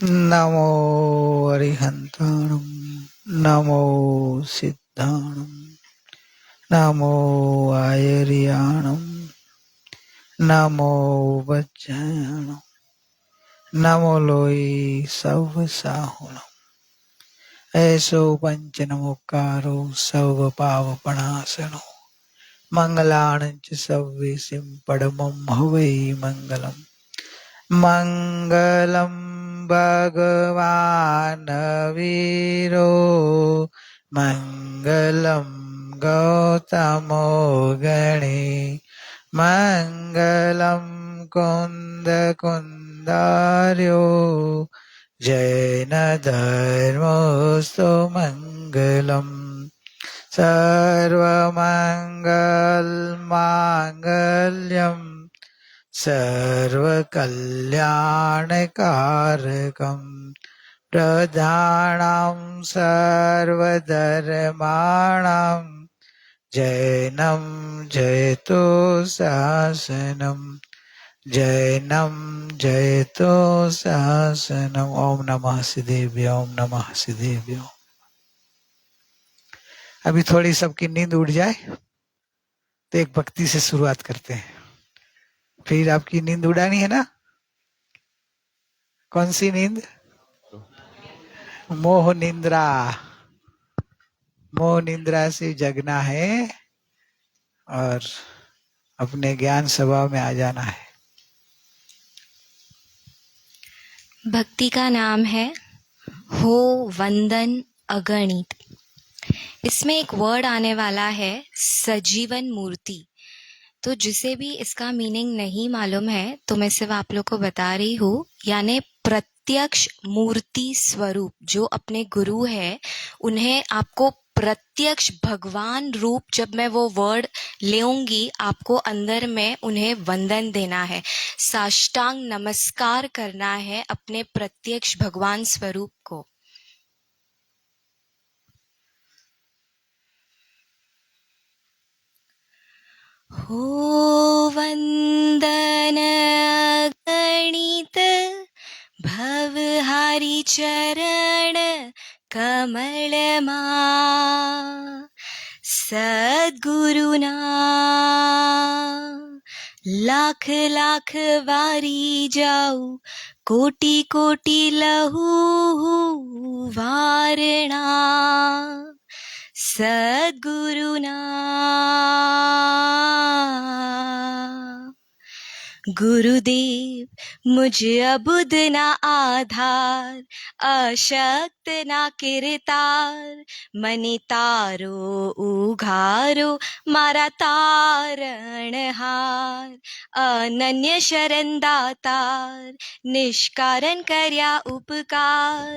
नमो अरिहन्ताणं नमो सिद्धाणं नमो आयर्याणं नमो वज्रायणं नमो लोई सर्वसाहुणं ऐसो पंचनमोकारो सर्वपावपणासनो मंगलाणं च सर्वेसिं परमं हवै मंगलम् मंगलम भगवान वीरो मंगलम गौतमो गणे मंगलम कुंद कुंदार्यो जैन धर्मोस्तु मंगलम सर्वमंगल मांगल्यम सर्वकल्याणकारकं प्रधानं सर्वधर्माणां जैनं जयतु शासनं जैनं जयतु शासनम्। ओम नमः सिद्धेभ्यो ओम नमः सिद्धेभ्यो। अभी थोड़ी सबकी नींद उड़ जाए तो एक भक्ति से शुरुआत करते हैं। फिर आपकी नींद उड़ानी है ना? कौन सी नींद? मोह निंद्रा। मोह निंद्रा से जगना है और अपने ज्ञान सभा में आ जाना है। भक्ति का नाम है हो वंदन अगणित। इसमें एक वर्ड आने वाला है सजीवन मूर्ति। तो जिसे भी इसका मीनिंग नहीं मालूम है तो मैं सिर्फ आप लोग को बता रही हूँ, यानी प्रत्यक्ष मूर्ति स्वरूप। जो अपने गुरु है उन्हें आपको प्रत्यक्ष भगवान रूप, जब मैं वो वर्ड लेऊंगी आपको अंदर में उन्हें वंदन देना है, साष्टांग नमस्कार करना है अपने प्रत्यक्ष भगवान स्वरूप को। हो वंदन गणित भवहारी चरण कमलमा सद्गुरुना लाख लाख वारी जाऊ कोटि कोटि लहू वारणा सद्गुरुना गुरुदेव मुझ अबुद ना आधार, अशक्त ना किरतार, मनि तारो उघारो मारा तारणहार, अनन्य शरण दातार निष्कारण कर्या उपकार,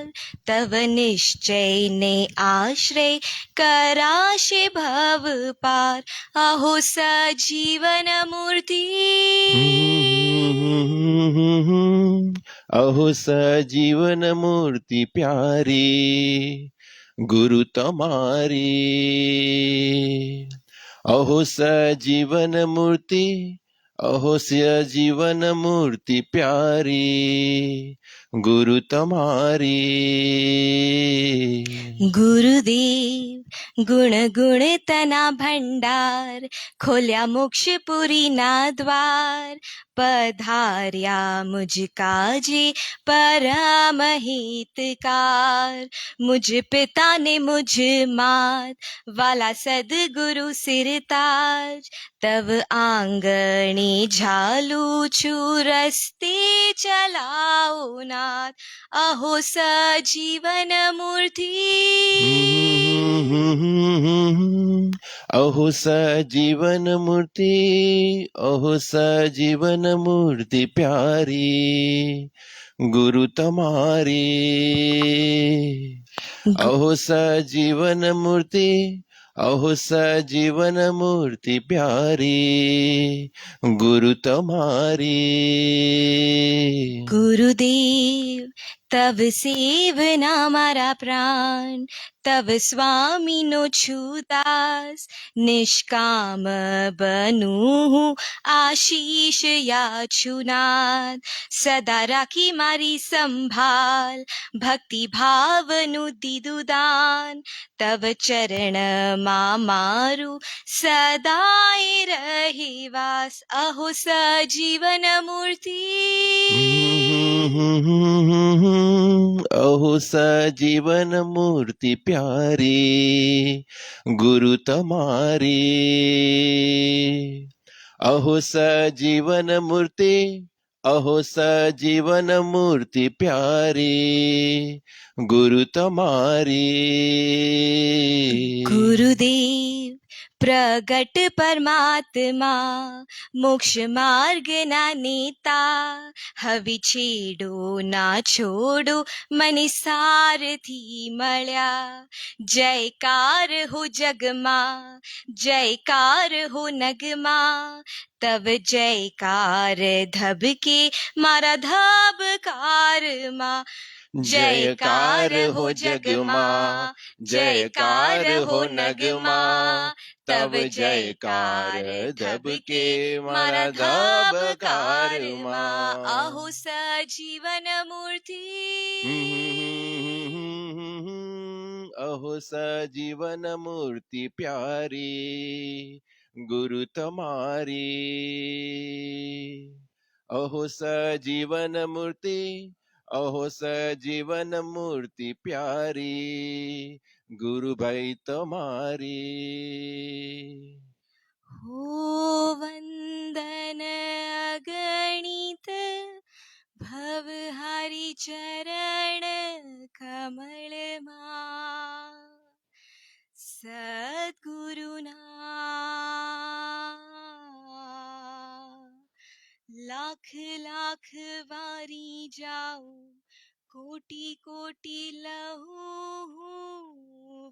तव निश्चय ने आश्रय कराशे भव पार, अहो सजीवन मूर्ति अहो सजीवन मूर्ति प्यारी गुरु तुम्हारी। अहो सजीवन मूर्ति, अहो सजीवन मूर्ति प्यारी गुरु तुम्हारी। गुरुदेव गुण गुण तना भंडार, खोल्या मोक्षपुरी ना द्वार, पधार्या मुझ काजे परम हितकार, मुझ पिता ने मुझ मात वाला सदगुरु सिरताज, तव आंगणी झालू छू रस्ते चलाओ नाथ, अहो सजीवन मूर्ति अहो सजीवन मूर्ति, अहो सजीवन मूर्ति प्यारी गुरु तुम्हारी। अहो सजीवन मूर्ति, अहो सजीवन मूर्ति प्यारी गुरु तुम्हारी। गुरुदेव तब सेवना मारा प्राण, तब स्वामी नो छूदास, निष्काम बनूं आशीष याचुनाथ। सदा राखी मारी संभाल, भक्ति भावनु दीदुदान, तब चरण मारू सदाए रहे वास। अहो सजीवन मूर्ति, अहो सजीवन मूर्ति प्यारी गुरु तुम्हारी। अहो सजीवन मूर्ति, अहो सजीवन मूर्ति प्यारी गुरु तुम्हारी। गुरुदेव प्रगट परमात्मा, मोक्ष मार्ग ना नेता, हवि छेड़ो ना छोड़ो मनि सारथी मल्या। जयकार हो जगमा, जयकार हो नगमा, तब जयकार धबके मारा धबकार मा। जयकार हो जगमा, जयकार हो नगमा, तब जयकार धबके मारा धबकार मा। अहो सजीवन मूर्ति, अहो सजीवन मूर्ति प्यारी गुरु तुम्हारी। अहो सजीवन मूर्ति, अहो सजीवन मूर्ति प्यारी गुरु भाई तुम्हारी। हो वंदन अगणित, भवहारी चरण कमल मा। सद्गुरुना लाख लाख वारी जाओ, कोटि कोटि लहू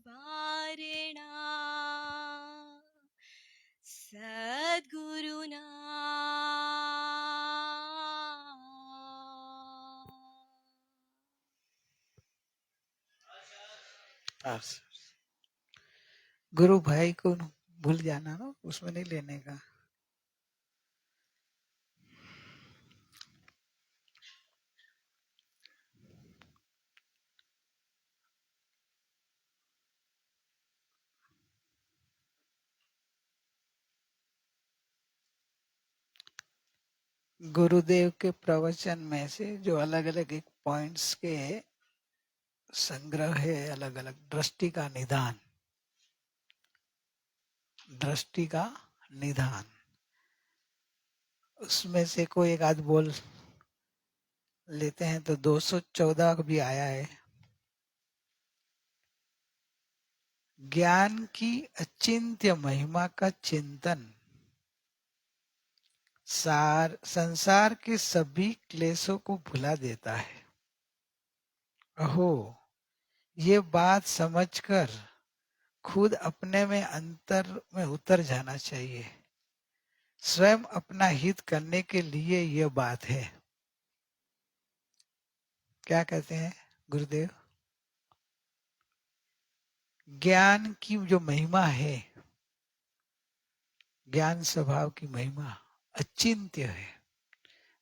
वारणा। सद्गुरुना गुरु भाई को भूल जाना ना, उसमें नहीं लेने का। गुरुदेव के प्रवचन में से जो अलग अलग एक पॉइंट्स के संग्रह है, अलग अलग दृष्टि का निधान, दृष्टि का निधान, उसमें से कोई एक आध बोल लेते हैं तो 214 भी आया है। ज्ञान की अचिंत्य महिमा का चिंतन संसार के सभी क्लेशों को भुला देता है। अहो, ये बात समझकर खुद अपने में अंतर में उतर जाना चाहिए। स्वयं अपना हित करने के लिए यह बात है। क्या कहते हैं गुरुदेव? ज्ञान की जो महिमा है, ज्ञान स्वभाव की महिमा अचिंत्य है,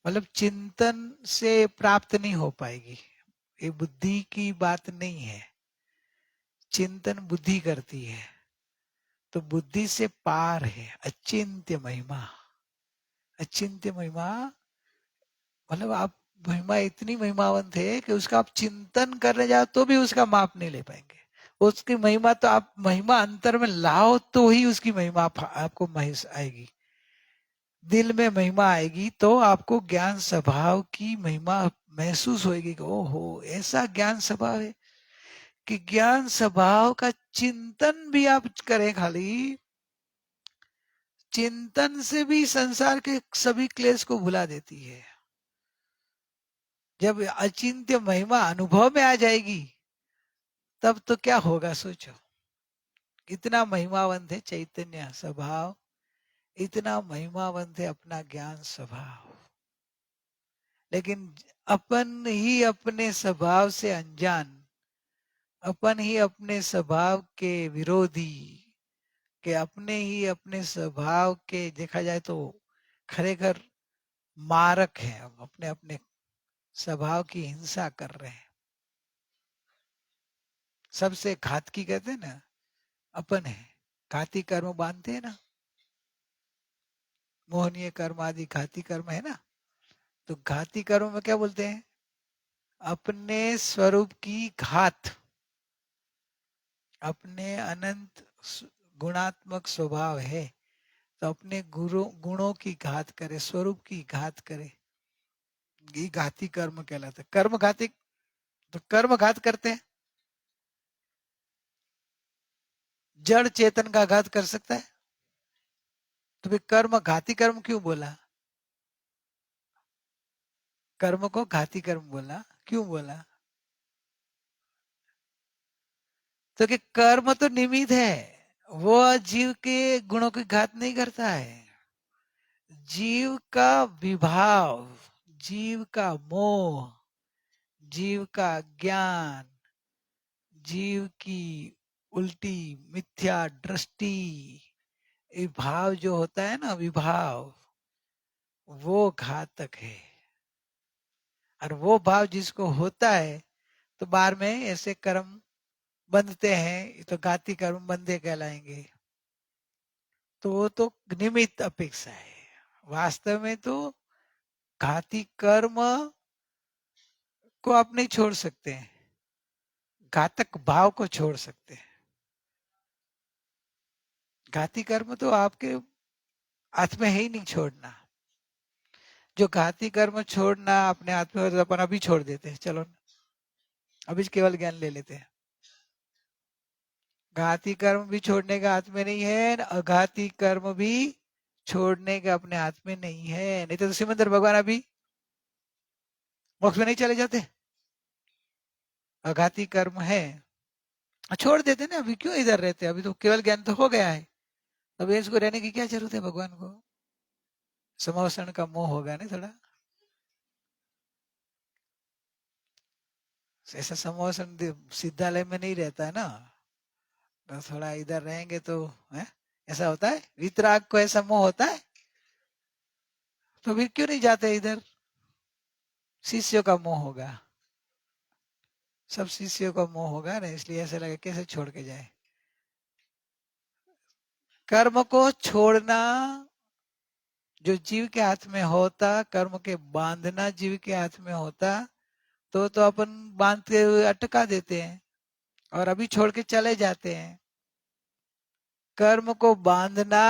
मतलब चिंतन से प्राप्त नहीं हो पाएगी। ये बुद्धि की बात नहीं है। चिंतन बुद्धि करती है, तो बुद्धि से पार है अचिंत्य महिमा। अचिंत्य महिमा मतलब आप महिमा इतनी महिमावंत है कि उसका आप चिंतन करने जाओ तो भी उसका माप नहीं ले पाएंगे। उसकी महिमा तो आप महिमा अंतर में लाओ तो ही उसकी महिमा आपको महस आएगी। दिल में महिमा आएगी तो आपको ज्ञान स्वभाव की महिमा महसूस होगी कि ओहो, ऐसा ज्ञान स्वभाव है कि ज्ञान स्वभाव का चिंतन भी आप करें, खाली चिंतन से भी संसार के सभी क्लेश को भुला देती है। जब अचिंत्य महिमा अनुभव में आ जाएगी तब तो क्या होगा, सोचो। कितना महिमावंत है चैतन्य स्वभाव, इतना महिमावंत है अपना ज्ञान स्वभाव। लेकिन अपन ही अपने स्वभाव से अनजान, अपन ही अपने स्वभाव के विरोधी, के अपने ही अपने स्वभाव के देखा जाए तो खरेखर मारक है। हम अपने अपने स्वभाव की हिंसा कर रहे हैं। सबसे घातकी कहते हैं ना अपन है। घाती कर्म बांधते हैं ना, मोहनीय कर्म आदि घाती कर्म है ना। तो घाती कर्म में क्या बोलते हैं? अपने स्वरूप की घात, अपने अनंत गुणात्मक स्वभाव है तो अपने गुणों की घात करे, स्वरूप की घात करे, ये घाती कर्म कहलाता है। कर्म घाती, तो कर्म घात करते हैं। जड़ चेतन का घात कर सकता है? तो फिर कर्म घाती कर्म क्यों बोला? कर्म को घाती कर्म बोला, क्यों बोला? तो कि कर्म तो निमित्त है, वो जीव के गुणों की घात नहीं करता है। जीव का विभाव, जीव का मोह, जीव का ज्ञान, जीव की उल्टी मिथ्या दृष्टि, ये भाव जो होता है ना विभाव, वो घातक है। और वो भाव जिसको होता है तो बार में ऐसे कर्म बंधते हैं, तो घाती कर्म बंधे कहलाएंगे। तो वो तो निमित्त अपेक्षा है। वास्तव में तो घाती कर्म को आप नहीं छोड़ सकते हैं, घातक भाव को छोड़ सकते हैं। घाती कर्म तो आपके हाथ में है ही नहीं छोड़ना। जो घाती कर्म छोड़ना अपने हाथ में हो तो अपन अभी छोड़ देते हैं, चलो अभी केवल ज्ञान ले लेते हैं। घाती कर्म भी छोड़ने का हाथ में नहीं है, अघाती कर्म भी छोड़ने का अपने हाथ में नहीं है। नहीं तो सिमंदर भगवान अभी मोक्ष में नहीं चले जाते। अघाती कर्म है, छोड़ देते ना। अभी क्यों इधर रहते? अभी तो केवल ज्ञान तो हो गया है, अब इसको रहने की क्या जरूरत है भगवान को? समोषण का मोह होगा ना थोड़ा, ऐसा समोषण सिद्धालय में नहीं रहता है ना, तो थोड़ा इधर रहेंगे तो है? ऐसा होता है वितराग को, ऐसा मोह होता है तो फिर क्यों नहीं जाते इधर? शिष्यों का मोह होगा, सब शिष्यों का मोह होगा ना, इसलिए ऐसा लगे कैसे छोड़ के जाए। कर्म को छोड़ना जो जीव के हाथ में होता, कर्म के बांधना जीव के हाथ में होता, तो अपन बांधते हुए अटका देते हैं और अभी छोड़ के चले जाते हैं। कर्म को बांधना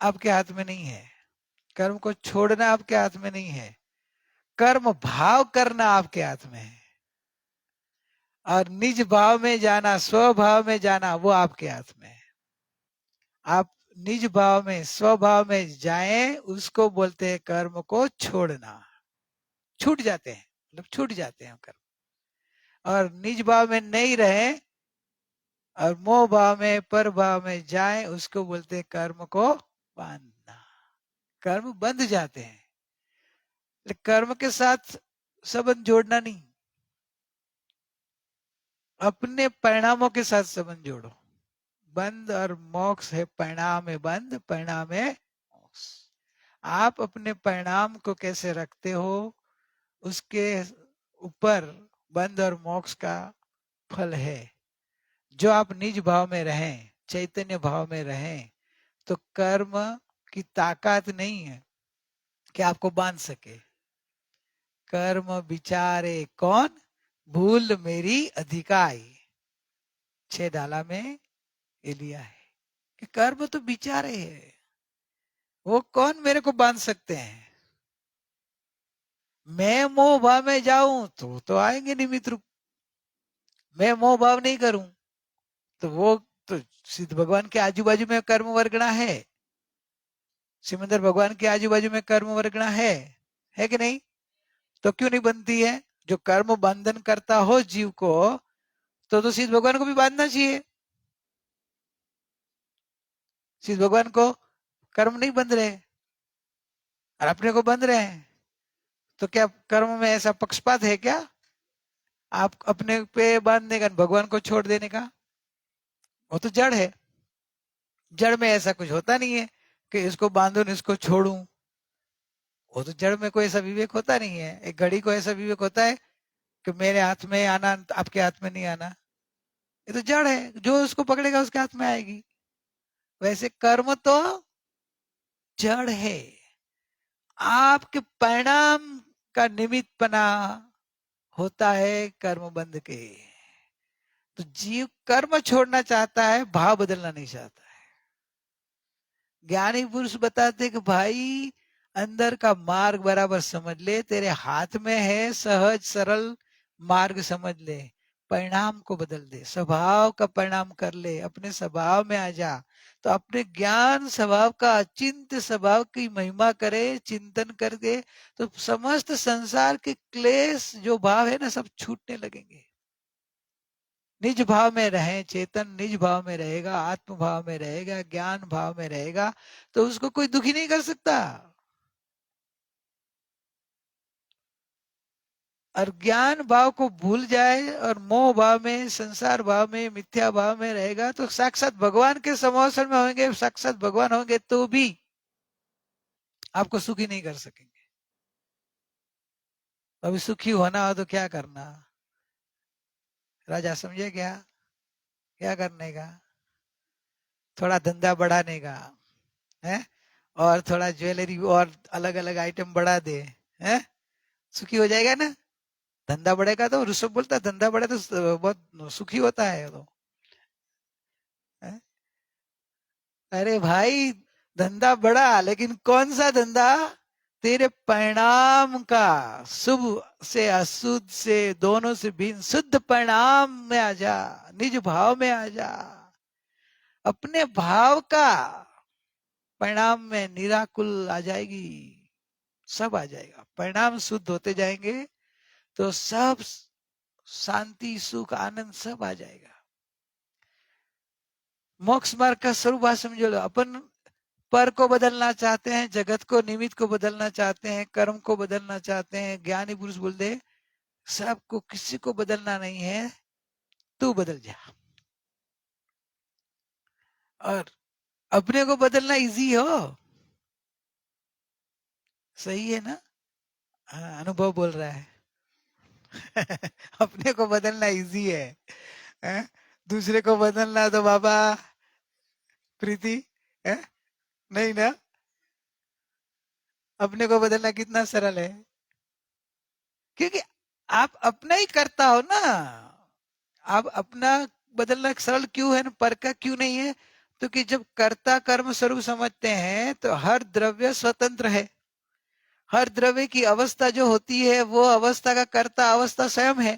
आपके हाथ में नहीं है, कर्म को छोड़ना आपके हाथ में नहीं है, कर्म भाव करना आपके हाथ में है। और निज भाव में जाना, स्वभाव में जाना, वो आपके हाथ में है। आप निज भाव में, स्वभाव में जाएं, उसको बोलते हैं कर्म को छोड़ना। छूट जाते हैं, मतलब छूट जाते हैं कर्म। और निज भाव में नहीं रहे और मोह भाव में, पर भाव में जाएं, उसको बोलते हैं कर्म को बांधना। कर्म बंध जाते हैं, लेकिन कर्म के साथ संबंध जोड़ना नहीं, अपने परिणामों के साथ संबंध जोड़ो। बंध और मोक्ष है, परिणाम है बंध, परिणाम है मोक्ष। आप अपने परिणाम को कैसे रखते हो, उसके ऊपर बंध और मोक्ष का फल है। जो आप निज भाव में रहें, चैतन्य भाव में रहें, तो कर्म की ताकत नहीं है कि आपको बांध सके। कर्म विचारे कौन, भूल मेरी अधिकाई, 6 डाला में ये लिया है कि कर्म तो विचारे है, वो कौन मेरे को बांध सकते हैं। मैं मोह भाव में जाऊं तो आएंगे निमित्त रूप, मैं मोह भाव नहीं करूं तो वो तो सिद्ध भगवान के आजू बाजू में कर्म वर्गणा है, सिमंदर भगवान के आजू बाजू में कर्म वर्गणा है कि नहीं? तो क्यों नहीं बनती है? जो कर्म बंधन करता हो जीव को, तो सिद्ध भगवान को भी बांधना चाहिए। सिद्ध भगवान को कर्म नहीं बंध रहे और अपने को बंध रहे हैं, तो क्या कर्म में ऐसा पक्षपात है क्या? आप अपने पे बांधने का, भगवान को छोड़ देने का? वो तो जड़ है। जड़ में ऐसा कुछ होता नहीं है कि इसको बांधू इसको छोड़ू। वो तो जड़ में कोई ऐसा विवेक होता नहीं है। एक घड़ी को ऐसा विवेक होता है कि मेरे हाथ में आना, आपके हाथ में नहीं आना। ये तो जड़ है, जो उसको पकड़ेगा उसके हाथ में आएगी। वैसे कर्म तो जड़ है। आपके परिणाम का निमित्त बना होता है कर्म बंध के। तो जीव कर्म छोड़ना चाहता है, भाव बदलना नहीं चाहता है। ज्ञानी पुरुष बताते कि भाई अंदर का मार्ग बराबर समझ ले, तेरे हाथ में है, सहज सरल मार्ग समझ ले, परिणाम को बदल दे, स्वभाव का परिणाम कर ले, अपने स्वभाव में आ जा। तो अपने ज्ञान स्वभाव का, अचिंत्य स्वभाव की महिमा करे, चिंतन करके, तो समस्त संसार के क्लेश जो भाव है ना, सब छूटने लगेंगे। निज भाव में रहे, चेतन निज भाव में रहेगा, आत्म भाव में रहेगा, ज्ञान भाव में रहेगा, तो उसको कोई दुखी नहीं कर सकता। और ज्ञान भाव को भूल जाए और मोह भाव में, संसार भाव में, मिथ्या भाव में रहेगा, तो साक्षात भगवान के समोसन में होंगे, साक्षात भगवान होंगे तो भी आपको सुखी नहीं कर सकेंगे। अभी सुखी होना हो तो क्या करना? राजा समझे क्या? क्या करने का? थोड़ा धंधा बढ़ाने का है, और थोड़ा ज्वेलरी और अलग अलग आइटम बढ़ा दे, है, सुखी हो जाएगा ना। धंधा बढ़ेगा तो ऋषभ बोलता है, धंधा बढ़े तो बहुत सुखी होता है तो, है? अरे भाई धंधा बढ़ा, लेकिन कौन सा धंधा? तेरे परिणाम का, शुभ से अशुद्ध से, दोनों से भिन्न शुद्ध परिणाम में आ जा, निज भाव में आ जा। अपने भाव का परिणाम में निराकुल आ जाएगी, सब आ जाएगा। परिणाम शुद्ध होते जाएंगे तो सब शांति, सुख, आनंद सब आ जाएगा। मोक्ष मार्ग का स्वरूप समझ लो। अपन पर को बदलना चाहते हैं, जगत को, निमित्त को बदलना चाहते हैं, कर्म को बदलना चाहते हैं। ज्ञानी पुरुष बोलते सबको, किसी को बदलना नहीं है, तू बदल जा। और अपने को बदलना इजी हो, सही है ना? हाँ, अनुभव बोल रहा है। अपने को बदलना इजी है? दूसरे को बदलना तो बाबा प्रीति है, नहीं ना। अपने को बदलना कितना सरल है, क्योंकि आप अपना ही करता हो ना। आप अपना बदलना सरल क्यों है ना, पर का क्यों नहीं है? तो कि जब कर्ता कर्म स्वरूप समझते हैं तो हर द्रव्य स्वतंत्र है। हर द्रव्य की अवस्था जो होती है वो अवस्था का कर्ता अवस्था स्वयं है।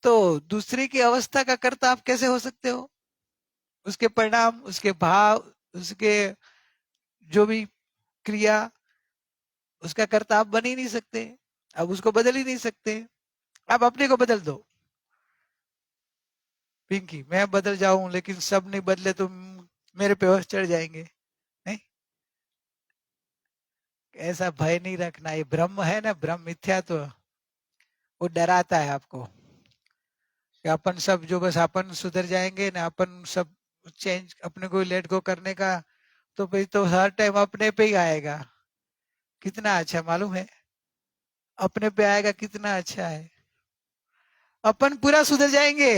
तो दूसरे की अवस्था का कर्ता आप कैसे हो सकते हो? उसके परिणाम, उसके भाव, उसके जो भी क्रिया, उसका कर्ता आप बन ही नहीं सकते। अब उसको बदल ही नहीं सकते। आप अपने को बदल दो। पिंकी, मैं बदल जाऊं लेकिन सब नहीं बदले तो मेरे पे होश चढ़ जाएंगे, नहीं? ऐसा भय नहीं रखना। ये ब्रह्म है ना, ब्रह्म मिथ्या, तो वो डराता है आपको कि अपन सब जो बस अपन सुधर जाएंगे ना, अपन सब चेंज, अपने को लेट गो करने का, तो भाई तो हर टाइम अपने पे ही आएगा। कितना अच्छा मालूम है, अपने पे आएगा, कितना अच्छा है। अपन पूरा सुधर जाएंगे।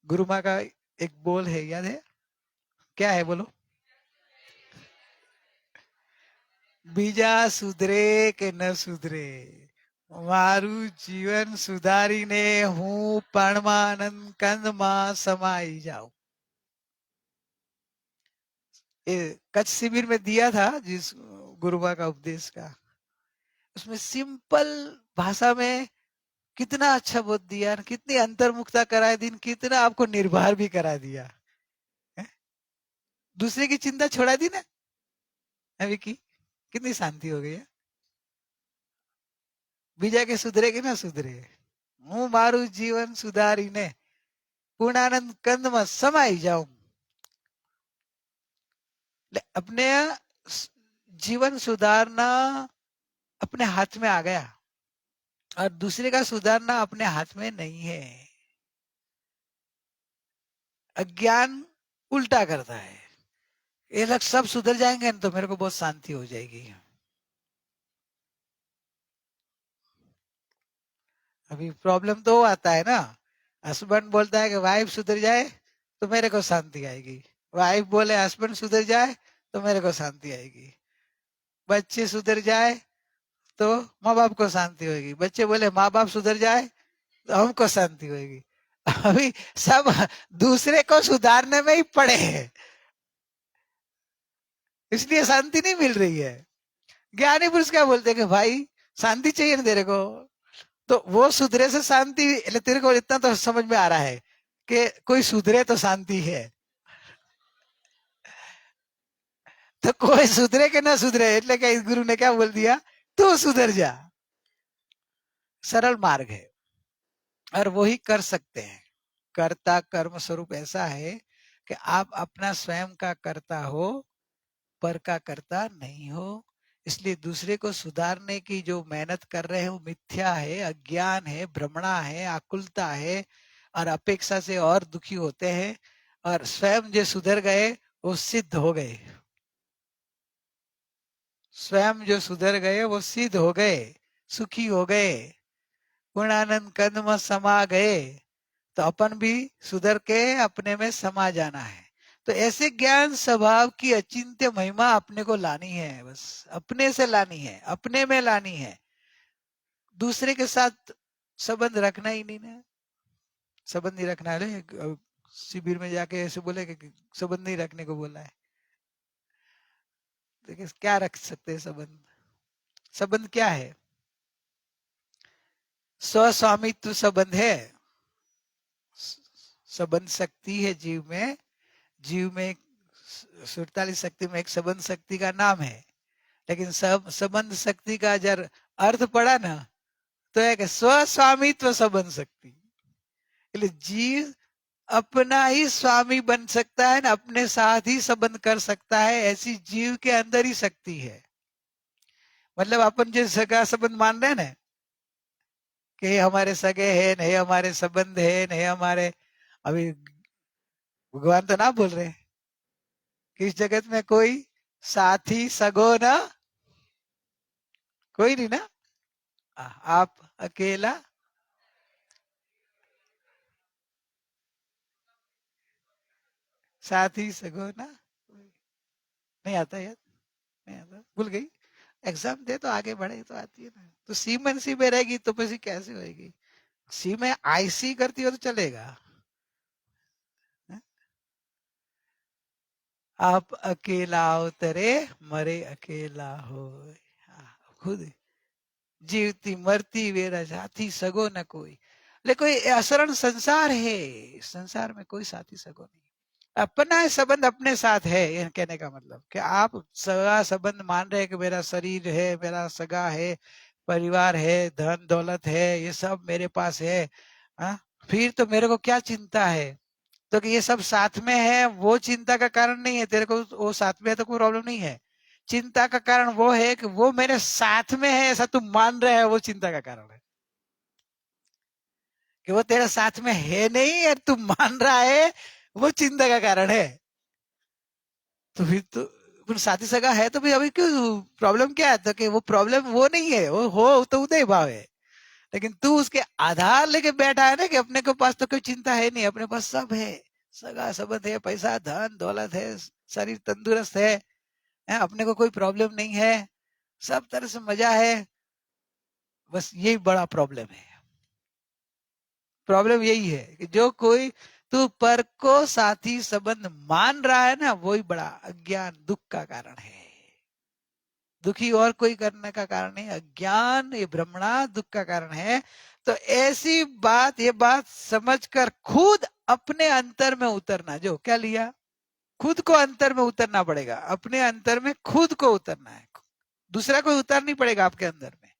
गुरु माँ का एक बोल है, याद है? क्या है बोलो? बीजा सुधरे के न सुधरे, મારું જીવન સુધારીને હું પરમાનંદ કંદમાં સમાઈ जाऊं। ये कच्छ शिविर में दिया था जिस गुरुमा का उपदेश का, उसमें सिंपल भाषा में कितना अच्छा बोध दिया, कितनी अंतर्मुखता करा दी, कितना आपको निर्भर भी करा दिया है? दूसरे की चिंता छोड़ा दी ना अभी की, कितनी शांति हो गई है। बीजा के सुधरे कि ना सुधरे, હું મારું જીવન સુધારીને પૂર્ણાનંદ કંદમાં સમાઈ જાઉં। अपने जीवन सुधारना अपने हाथ में आ गया और दूसरे का सुधारना अपने हाथ में नहीं है। अज्ञान उल्टा करता है, ये लोग सब सुधर जाएंगे तो मेरे को बहुत शांति हो जाएगी। अभी प्रॉब्लम तो आता है ना, हस्बैंड बोलता है कि वाइफ सुधर जाए तो मेरे को शांति आएगी, वाइफ बोले हस्बैंड सुधर जाए तो मेरे को शांति आएगी, बच्चे सुधर जाए तो माँ बाप को शांति होगी, बच्चे बोले माँ बाप सुधर जाए तो हमको शांति होगी। अभी सब दूसरे को सुधारने में ही पड़े हैं, इसलिए शांति नहीं मिल रही है। ज्ञानी पुरुष क्या बोलते हैं कि भाई शांति चाहिए ना तेरे को, तो वो सुधरे से शांति, तेरे को इतना तो समझ में आ रहा है कि कोई सुधरे तो शांति है, तो कोई सुधरे के ना सुधरे, એટલે કે गुरु ने क्या बोल दिया, तू सुधर जा। सरल मार्ग है और वही कर सकते हैं। कर्ता कर्म स्वरूप ऐसा है कि आप अपना स्वयं का कर्ता हो, पर का कर्ता नहीं हो। इसलिए दूसरे को सुधारने की जो मेहनत कर रहे हैं वो मिथ्या है, अज्ञान है, भ्रमणा है, आकुलता है और अपेक्षा से और दुखी होते हैं। और स्वयं जो सुधर गए वो सिद्ध हो गए, स्वयं जो सुधर गए वो सिद्ध हो गए, सुखी हो गए, गुणानंद कंद में समा गए। तो अपन भी सुधर के अपने में समा जाना है। तो ऐसे ज्ञान स्वभाव की अचिंत्य महिमा अपने को लानी है, बस अपने से लानी है, अपने में लानी है। दूसरे के साथ संबंध रखना ही नहीं ना, संबंध नहीं रखना है। शिविर में जाके ऐसे बोले कि संबंध नहीं रखने को बोला है, देखिए क्या रख सकते हैं संबंध। संबंध क्या है? स्वस्वामित्व संबंध है, संबंध शक्ति है जीव में। जीव में 47 शक्ति में एक संबंध शक्ति का नाम है, लेकिन सब संबंध शक्ति का जब अर्थ पड़ा ना तो एक स्वस्वामित्व संबंध शक्ति, એટલે जीव अपना ही स्वामी बन सकता है ना, अपने साथ ही संबंध कर सकता है, ऐसी जीव के अंदर ही शक्ति है। मतलब अपन जो सगा संबंध मान रहे हैं ना कि हमारे सगे हैं, नहीं हमारे संबंध है, नहीं हमारे, अभी भगवान तो ना बोल रहे कि इस जगत में कोई साथी सगो ना कोई नहीं ना, आप अकेला साथी सगो ना, नहीं आता यार, नहीं आता, भूल गई। एग्जाम दे तो आगे बढ़े तो आती है ना, तो सी में सी में रहेगी तो फिर कैसे होगी? सी में आईसी करती हो तो चलेगा। आप अकेला उतरे मरे अकेला हो, खुद जीवती मरती वेरा साथी सगो न कोई। लेकिन कोई असरण संसार है, संसार में कोई साथी सगो नहीं, अपना संबंध अपने साथ है। ये कहने का मतलब कि आप सगा संबंध मान रहे हैं कि मेरा शरीर है, मेरा सगा है, परिवार है, धन दौलत है, ये सब मेरे पास है। हा? फिर तो मेरे को क्या चिंता है? तो कि ये सब साथ में है वो चिंता का कारण नहीं है, तेरे को वो साथ में है तो कोई प्रॉब्लम नहीं है। चिंता का कारण वो है कि वो मेरे साथ में है ऐसा तुम मान रहे हो, वो चिंता का कारण है। कि वो तेरे साथ में है नहीं और तुम मान रहा है, वो चिंता का कारण है। तो फिर साथी सगा है तो फिर अभी क्यों प्रॉब्लम क्या है? तो कि वो प्रॉब्लम वो नहीं है, वो हो तो उदय भाव है, लेकिन तू उसके आधार लेके बैठा है ना कि अपने के पास तो कोई चिंता है नहीं, अपने पास सब है, सगा संबंध है, पैसा धन दौलत है, शरीर तंदुरुस्त है, अपने को कोई प्रॉब्लम नहीं है, सब तरह से मजा है। बस यही बड़ा प्रॉब्लम है। प्रॉब्लम यही है कि जो कोई तू पर को साथी संबंध मान रहा है ना, वही बड़ा अज्ञान दुख का कारण है। दुखी और कोई करने का कारण नहीं, अज्ञान ये भ्रमणा दुख का कारण है। तो ऐसी बात, ये बात समझकर खुद अपने अंतर में उतरना, जो क्या लिया, खुद को अंतर में उतरना पड़ेगा, अपने अंतर में खुद को उतरना है, दूसरा कोई उतर नहीं पड़ेगा आपके अंदर में।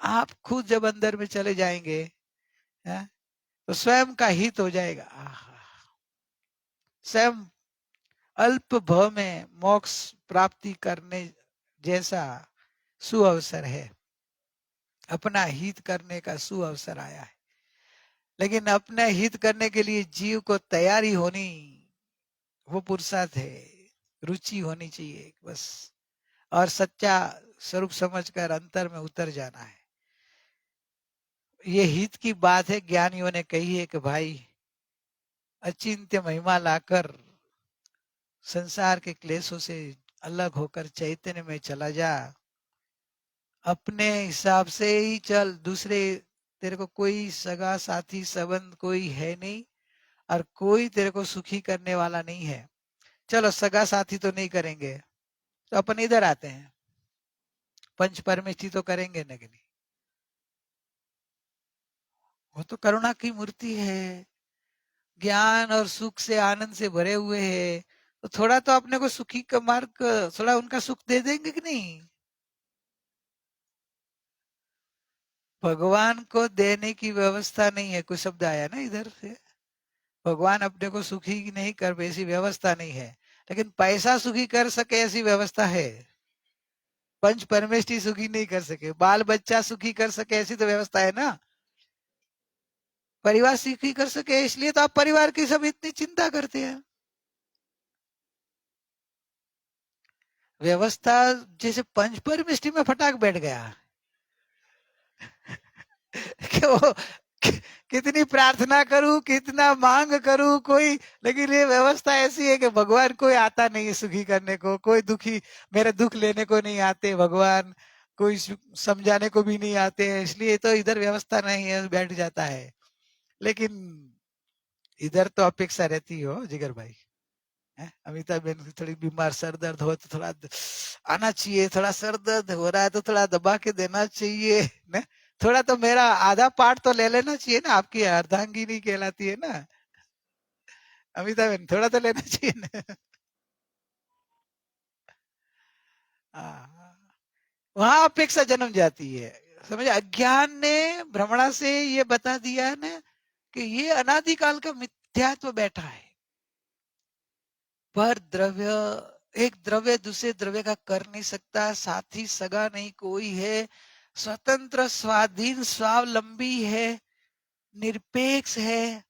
आप खुद जब अंदर में चले जाएंगे है, तो स्वयं का हित हो जाएगा। स्वयं अल्प भ में मोक्ष प्राप्ति करने जैसा सुअवसर है, अपना हित करने का सुअवसर आया है, लेकिन अपने हित करने के लिए जीव को तैयारी होनी, वो पुरुषार्थ है, रुचि होनी चाहिए बस, और सच्चा स्वरूप समझकर अंतर में उतर जाना है। ये हित की बात है, ज्ञानियों ने कही है कि भाई अचिंत्य महिमा लाकर संसार के क्लेशों से अलग होकर चैतन्य में चला जा, अपने हिसाब से ही चल, दूसरे तेरे को कोई सगा साथी संबंध कोई है नहीं, और कोई तेरे को सुखी करने वाला नहीं है। चलो सगा साथी तो नहीं करेंगे, तो अपन इधर आते हैं, पंच परमेष्ठी तो करेंगे नहीं, वो तो करुणा की मूर्ति है, ज्ञान और सुख से आनंद से भरे हुए हैं, तो थोड़ा तो अपने को सुखी का मार्ग, थोड़ा उनका सुख दे देंगे कि नहीं। भगवान को देने की व्यवस्था नहीं है, कोई शब्द आया ना इधर से, भगवान अपने को सुखी नहीं कर ऐसी व्यवस्था नहीं है, लेकिन पैसा सुखी कर सके ऐसी व्यवस्था है। पंच परमेष्ठी सुखी नहीं कर सके, बाल बच्चा सुखी कर सके ऐसी तो व्यवस्था है ना, परिवार सुखी कर सके, इसलिए तो आप परिवार की सब इतनी चिंता करते हैं। व्यवस्था जैसे पंच परमेष्ठी में फटाक बैठ गया कि वो कितनी प्रार्थना करूं, कितना मांग करूं कोई, लेकिन ये व्यवस्था ऐसी है कि भगवान कोई आता नहीं है सुखी करने को, कोई दुखी मेरे दुख लेने को नहीं आते भगवान, कोई समझाने को भी नहीं आते हैं, इसलिए तो इधर व्यवस्था नहीं है, बैठ जाता है। लेकिन इधर तो अपेक्षा रहती हो जिगर भाई, अमिताभ बहन थोड़ी बीमार, सर दर्द हो तो थोड़ा आना चाहिए, थोड़ा सर दर्द हो रहा है तो थोड़ा दबा के देना चाहिए ना, थोड़ा तो मेरा आधा पार्ट तो ले लेना चाहिए ना, आपकी अर्धांगिनी कहलाती है ना अमिताभ बहन, थोड़ा तो लेना चाहिए ना। वहां अपेक्षा जन्म जाती है, समझ, अज्ञान ने भ्रमणा से ये बता दिया है ना कि ये अनादिकाल का मिथ्यात्व बैठा है, पर द्रव्य, एक द्रव्य दूसरे द्रव्य का कर नहीं सकता, साथी सगा नहीं कोई है, स्वतंत्र स्वाधीन स्वावलंबी है, निरपेक्ष है,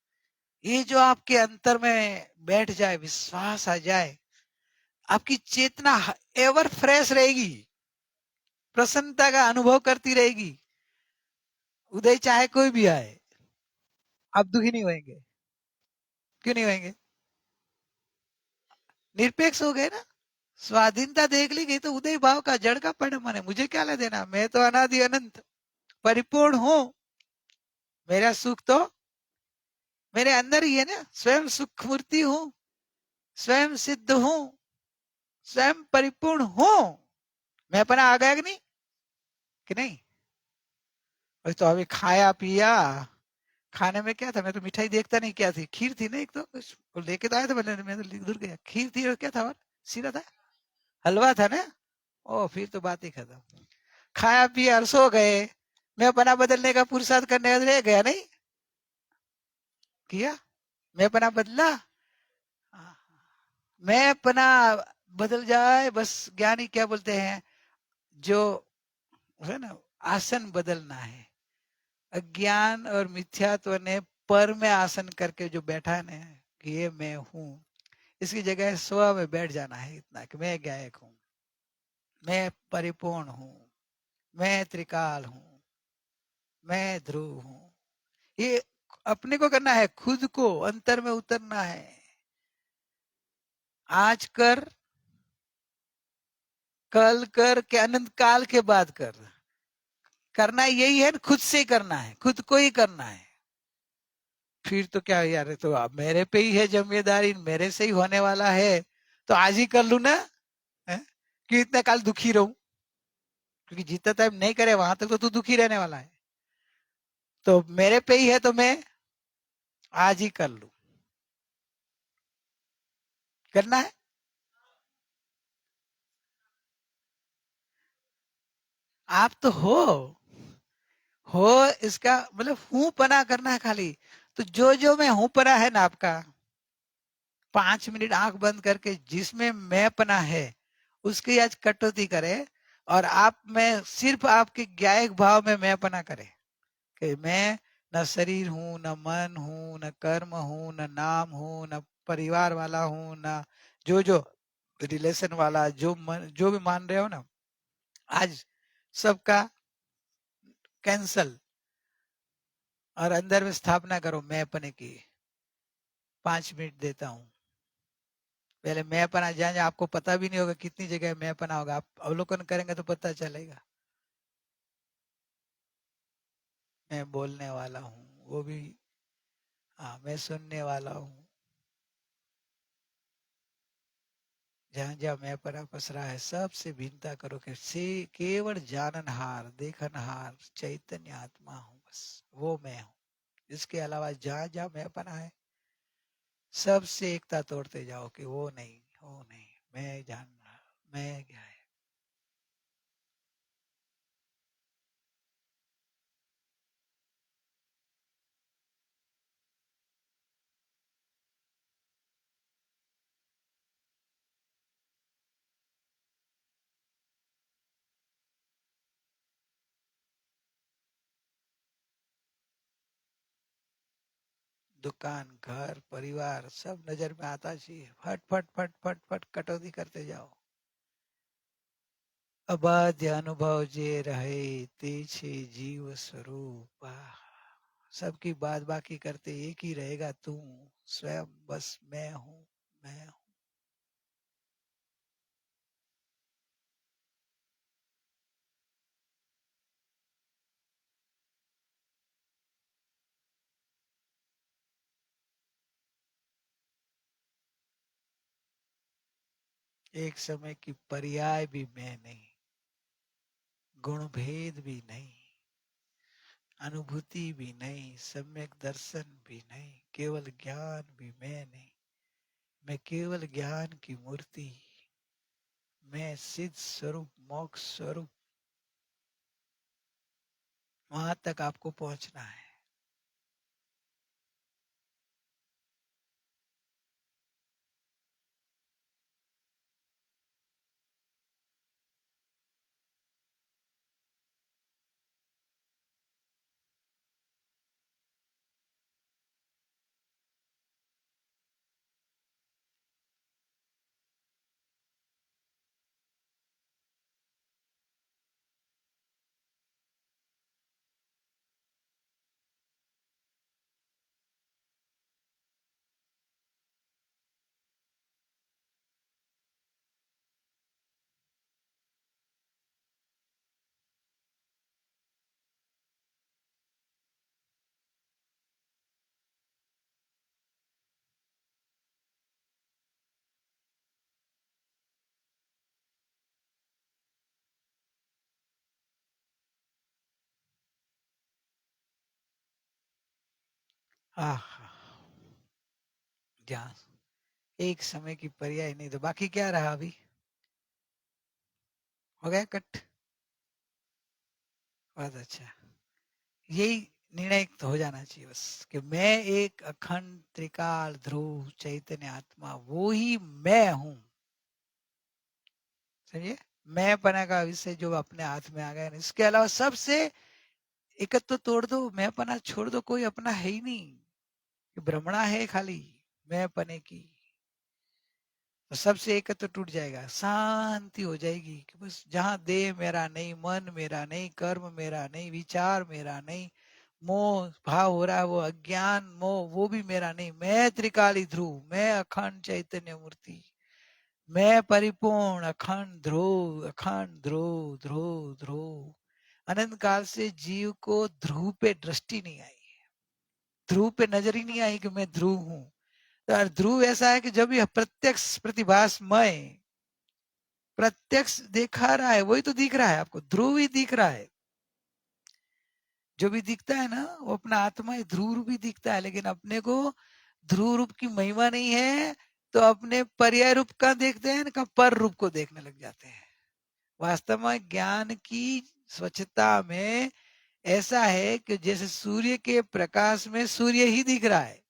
ये जो आपके अंतर में बैठ जाए, विश्वास आ जाए, आपकी चेतना एवर फ्रेश रहेगी, प्रसन्नता का अनुभव करती रहेगी, उदय चाहे कोई भी आए, आप दुखी नहीं होंगे। क्यों नहीं होंगे? निरपेक्ष हो गए ना, स्वाधीनता देख ली गई तो उदय भाव का जड़ का परिणाम है, मुझे क्या ले देना, मैं तो अनादि अनंत परिपूर्ण हूं, मेरा सुख तो मेरे अंदर ही है ना, स्वयं सुख मूर्ति हूं, स्वयं सिद्ध हूं, स्वयं परिपूर्ण हूं, मैं अपना आ गया कि नहीं? और तो अभी खाया पिया, खाने में क्या था, मैं तो मिठाई देखता नहीं, क्या थी, खीर थी ना, एक तो कुछ लेके तो आया था, मैं तो दूर गया, खीर थी और क्या था, और सीरा था, हलवा था ना, ओ फिर तो बात ही खत्म, खाया पिया और सो गए, मैं अपना बदलने का पुरुषार्थ करने रह गया नहीं किया, मैं अपना बदला, मैं अपना बदल जाए बस, ज्ञानी क्या बोलते हैं, जो है ना आसन बदलना है, अज्ञान और मिथ्यात्व ने पर में आसन करके जो बैठा है ना कि ये मैं हूं, इसकी जगह स्व में बैठ जाना है, इतना कि मैं गायक हूं, मैं परिपूर्ण हूं, मैं त्रिकाल हूं, मैं ध्रुव हूं, ये अपने को करना है, खुद को अंतर में उतरना है, आज कर, कल कर के अनंत काल के बाद कर, करना यही है, खुद से ही करना है, खुद को ही करना है, फिर तो क्या यार, तो अब मेरे पे ही है जिम्मेदारी, मेरे से ही होने वाला है, तो आज ही कर लू ना, है? कि इतना काल दुखी रहूं, क्योंकि जितना टाइम नहीं करे वहां तक तो तू दुखी रहने वाला है, तो मेरे पे ही है तो मैं आज ही कर लू, करना है। आप तो हो इसका मतलब हूं पना करना है खाली, तो जो जो मैं हूं पना है ना आपका, 5 मिनट आंख बंद करके जिसमें मैं पना है उसकी आज कटौती करे, और आप में सिर्फ आपके ज्ञायक भाव में मैंपना करे कि मैं न शरीर हूं, न मन हूं, न कर्म हूं, न नाम हूं, न परिवार वाला हूं, न जो जो रिलेशन वाला जो भी मान रहे हो ना, आज सबका कैंसल और अंदर में स्थापना करो मैंपने की। 5 मिनट देता हूं। पहले मैंपना जहां जहां आपको पता भी नहीं होगा कितनी जगह मैंपना होगा, आप अवलोकन करेंगे तो पता चलेगा। मैं बोलने वाला हूँ, वो भी हाँ, मैं सुनने वाला हूँ। जहां जहां मैं परा पसरा है सबसे भिन्नता करो कि से केवल जाननहार देखनहार चैतन्य आत्मा हूँ, बस वो मैं हूँ। इसके अलावा जहां जहां मैं पना है सबसे एकता तोड़ते जाओ कि वो नहीं, वो नहीं, मैं जानना, मैं क्या है। दुकान घर परिवार सब नजर में आता चाहिए, फट फट फट फट फट कटौती करते जाओ। अबाध्य अनुभव जे रहे ते छे जीव स्वरूप। सबकी बात बाकी करते एक ही रहेगा तू स्वयं, बस मैं हूँ, मैं हूँ। एक समय की पर्याय भी मैं नहीं, गुण भेद भी नहीं, अनुभूति भी नहीं, सम्यक दर्शन भी नहीं, केवल ज्ञान भी मैं नहीं। मैं केवल ज्ञान की मूर्ति, मैं सिद्ध स्वरूप मोक्ष स्वरूप। वहां तक आपको पहुंचना है। आह, जहाँ एक समय की पर्याय नहीं तो बाकी क्या रहा अभी? हो गया कट? बहुत अच्छा। यही निर्णय तो हो जाना चाहिए बस कि मैं एक अखंड त्रिकाल ध्रुव चैतन्य आत्मा, वो ही मैं हूं। समझिए, मैं पना का विषय जो अपने हाथ में आ गया, इसके अलावा सबसे एकत्व तो तोड़ दो, मैं पना छोड़ दो, कोई अपना है ही नहीं। भ्रमणा है खाली मैं पने की, तो सबसे एकत्व तो टूट जाएगा, शांति हो जाएगी कि बस जहां देह मेरा नहीं, मन मेरा नहीं, कर्म मेरा नहीं, विचार मेरा नहीं, मोह भाव हो रहा है वो अज्ञान मोह वो भी मेरा नहीं, मैं त्रिकाली ध्रुव, मैं अखंड चैतन्य मूर्ति, मैं परिपूर्ण अखंड ध्रुव, अखंड ध्रुव ध्रुव ध्रुव। अनंत काल से जीव को ध्रुव पे दृष्टि नहीं आई, ध्रुव पे नजर ही नहीं आई कि मैं ध्रुव हूं। तो ध्रुव ऐसा है कि जब यह प्रत्यक्ष प्रतिभासमय प्रत्यक्ष देखा रहा है, वही तो दिख रहा है आपको, ध्रुव ही दिख रहा है। जो भी दिखता है ना वो अपना आत्मा ही ध्रुव रूप ही दिखता है, लेकिन अपने को ध्रुव रूप की महिमा नहीं है, तो अपने पर्याय रूप का देखते हैं ना, पर रूप को देखने लग जाते हैं। वास्तव में ज्ञान की स्वच्छता में ऐसा है कि जैसे सूर्य के प्रकाश में सूर्य ही दिख रहा है,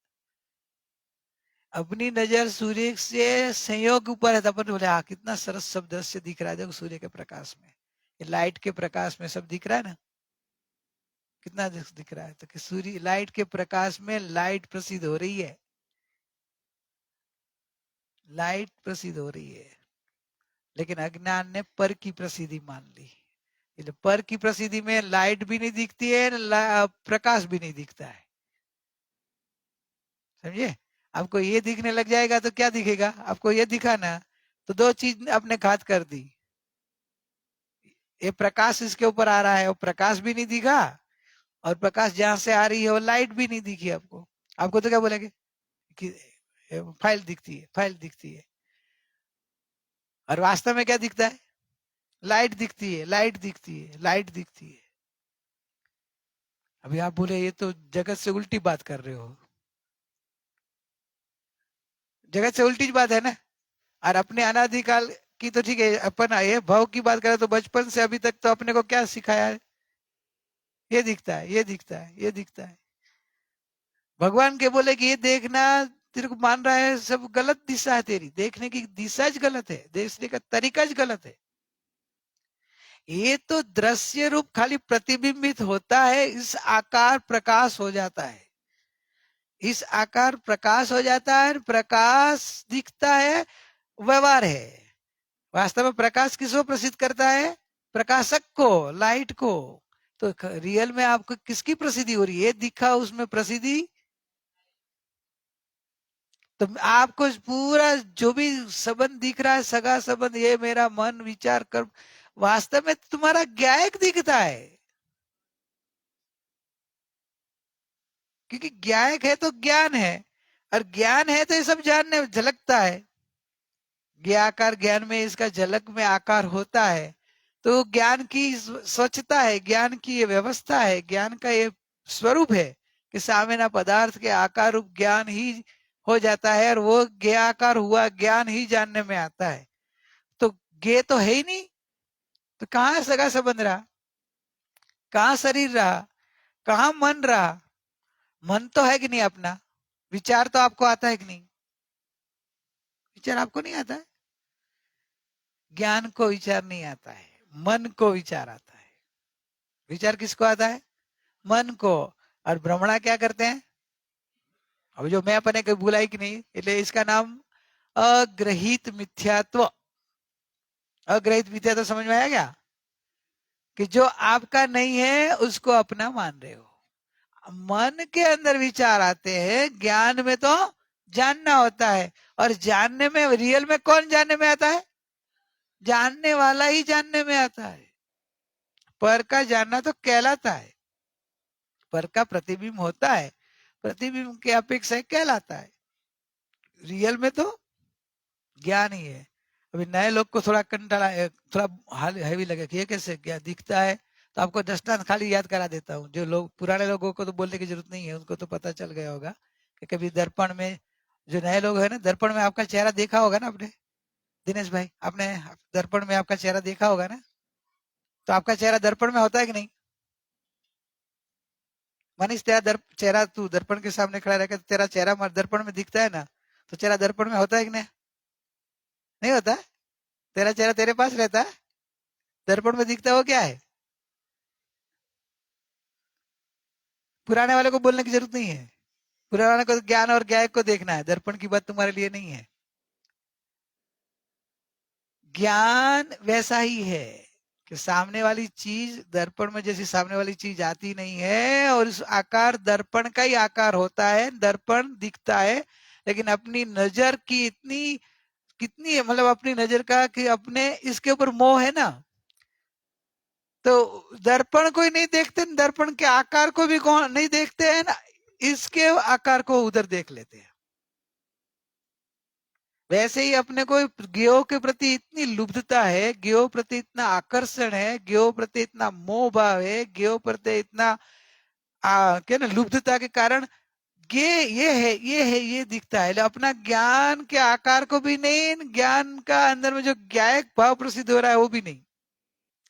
अपनी नजर सूर्य से संयोग ऊपर है, तो अपन बोले हाँ कितना सरस सब दृश्य दिख रहा है देखो सूर्य के प्रकाश में, ये लाइट के प्रकाश में सब दिख रहा है ना, कितना दिख रहा है? तो कि सूर्य लाइट के प्रकाश में लाइट प्रसिद्ध हो रही है, लाइट प्रसिद्ध हो रही है, लेकिन अज्ञान ने पर की प्रसिद्धि मान ली। पर की प्रसिद्धि में लाइट भी नहीं दिखती है, प्रकाश भी नहीं दिखता है, समझे? आपको ये दिखने लग जाएगा तो क्या दिखेगा? आपको ये दिखा ना, तो दो चीज आपने घात कर दी। ये प्रकाश इसके ऊपर आ रहा है, वो प्रकाश भी नहीं दिखा, और प्रकाश जहां से आ रही है वो लाइट भी नहीं दिखी आपको। आपको तो क्या बोलेंगे कि फाइल दिखती है, फाइल दिखती है, और वास्तव में क्या दिखता है? लाइट दिखती है, लाइट दिखती है, लाइट दिखती है। अभी आप बोले ये तो जगत से उल्टी बात कर रहे हो। जगत से उल्टी बात है ना। और अपने अनादिकाल की तो ठीक है, अपन ये भाव की बात करें तो बचपन से अभी तक तो अपने को क्या सिखाया है? ये दिखता है, ये दिखता है, ये दिखता है। भगवान के बोले कि ये देखना, तेरे को मान रहा है सब गलत दिशा है, तेरी देखने की दिशा ज गलत है, देखने का तरीका ज गलत है। ये तो दृश्य रूप खाली प्रतिबिंबित होता है, इस आकार प्रकाश हो जाता है, इस आकार प्रकाश हो जाता है, प्रकाश दिखता है, व्यवहार है। वास्तव में प्रकाश किसको प्रसिद्ध करता है? प्रकाशक को, लाइट को। तो रियल में आपको किसकी प्रसिद्धि हो रही है? दिखा उसमें प्रसिद्धि। तो आपको पूरा जो भी संबंध दिख रहा है, सगा संबंध, ये मेरा मन विचार कर, वास्तव में तुम्हारा ज्ञायक दिखता है, क्योंकि ज्ञायक है तो ज्ञान है, और ज्ञान है तो ये सब जानने झलकता है। ज्ञाकार ज्ञान में इसका झलक में आकार होता है, तो ज्ञान की स्वच्छता है, ज्ञान की ये व्यवस्था है, ज्ञान का ये स्वरूप है कि सामेना पदार्थ के आकार रूप ज्ञान ही हो जाता है, और वो ज्ञाकार हुआ ज्ञान ही जानने में आता है। तो ज्ञ तो है ही नहीं, तो कहाँ सगा संबंध रहा, कहाँ शरीर रहा, कहाँ मन रहा? मन तो है कि नहीं अपना? विचार तो आपको आता है कि नहीं? विचार आपको नहीं आता है। ज्ञान को विचार नहीं आता है, मन को विचार आता है। विचार किसको आता है? मन को। और भ्रमणा क्या करते हैं? अब जो मैं अपने को बुलाई कि नहीं, એટલે इसका नाम अग्रहित मिथ्यात्व। अग्रहित मिथ्यात्व समझ में आया क्या? कि जो आपका नहीं है उसको अपना मान रहे हो। मन के अंदर विचार आते हैं, ज्ञान में तो जानना होता है, और जानने में रियल में कौन जानने में आता है? जानने वाला ही जानने में आता है। पर का जानना तो कहलाता है, पर का प्रतिबिंब होता है, प्रतिबिंब के अपेक्षा कहलाता है। रियल में तो ज्ञान ही है। अभी नए लोग को थोड़ा कंटाला, थोड़ा हैवी लगे कि ये कैसे क्या दिखता है, तो आपको दृष्टांत खाली याद करा देता हूँ। जो लोग पुराने लोगों को तो बोलने की जरूरत नहीं है, उनको तो पता चल गया होगा कि कभी दर्पण में, जो नए लोग है ना, दर्पण में आपका चेहरा देखा होगा ना आपने। दिनेश भाई, आपने दर्पण में आपका चेहरा देखा होगा ना? तो आपका चेहरा दर्पण में होता है कि नहीं? मनीष, तेरा चेहरा, तू दर्पण के सामने खड़ा रहकर तेरा चेहरा दर्पण में दिखता है ना, तो चेहरा दर्पण में होता है कि नहीं? नहीं होता? तेरा चेहरा तेरे पास रहता है, दर्पण में दिखता हो क्या है? पुराने वाले को बोलने की जरूरत नहीं है, पुराने को ज्ञान और ज्ञायक को देखना है, दर्पण की बात तुम्हारे लिए नहीं है। ज्ञान वैसा ही है कि सामने वाली चीज दर्पण में जैसी सामने वाली चीज आती नहीं है, और उस आकार दर्पण का ही आकार होता है, दर्पण दिखता है, लेकिन अपनी नजर की इतनी कितनी, मतलब अपनी नजर का कि अपने इसके ऊपर मोह है ना, तो दर्पण को ही नहीं देखते, दर्पण के आकार को भी कौन नहीं देखते हैं ना, इसके आकार को उधर देख लेते हैं। वैसे ही अपने को ज्ञो के प्रति इतनी लुब्धता है, ज्ञो प्रति इतना आकर्षण है, ज्ञो प्रति इतना मोह भाव है, ज्ञो प्रति इतना क्या ना लुब्धता के कारण ये दिखता है, अपना ज्ञान के आकार को भी नहीं, ज्ञान का अंदर में जो ज्ञायक भाव प्रसिद्ध हो रहा है वो भी नहीं।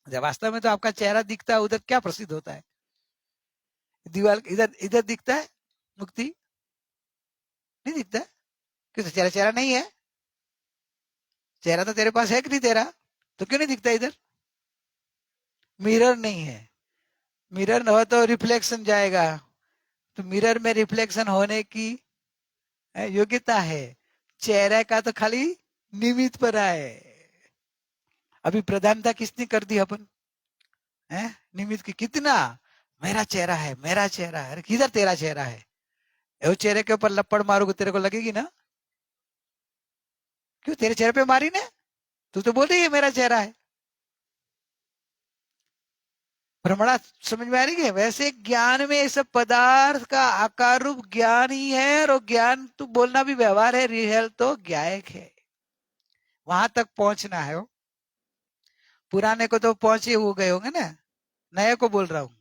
जब वास्तव में तो आपका चेहरा दिखता है, उधर क्या प्रसिद्ध होता है? दीवार इधर इधर दिखता है, मुक्ति नहीं दिखता, क्योंकि चेहरा चेहरा नहीं है। चेहरा तो तेरे पास है कि नहीं तेरा, तो क्यों नहीं दिखता इधर? मिरर नहीं है। मिरर हो तो रिफ्लेक्शन जाएगा, तो मिरर में रिफ्लेक्शन होने की योग्यता है। चेहरे का तो खाली निमित्त बना है। अभी प्रधानता किसने कर दी अपन है, निमित्त की। कितना मेरा चेहरा है, मेरा चेहरा है। अरे किधर तेरा चेहरा है? वो चेहरे के ऊपर लपड़ मारोगे तेरे को लगेगी ना? क्यों तेरे चेहरे पे मारी ना? तू तो बोल रही है मेरा चेहरा है। भ्रमणा समझ में आ रही है? वैसे ज्ञान में ये सब पदार्थ का आकार रूप ज्ञान ही है, और ज्ञान तो बोलना भी व्यवहार है, रियल तो ज्ञायक है। वहां तक पहुंचना है। पुराने को तो पहुंचे हो गए होंगे ना, नए को बोल रहा हूँ।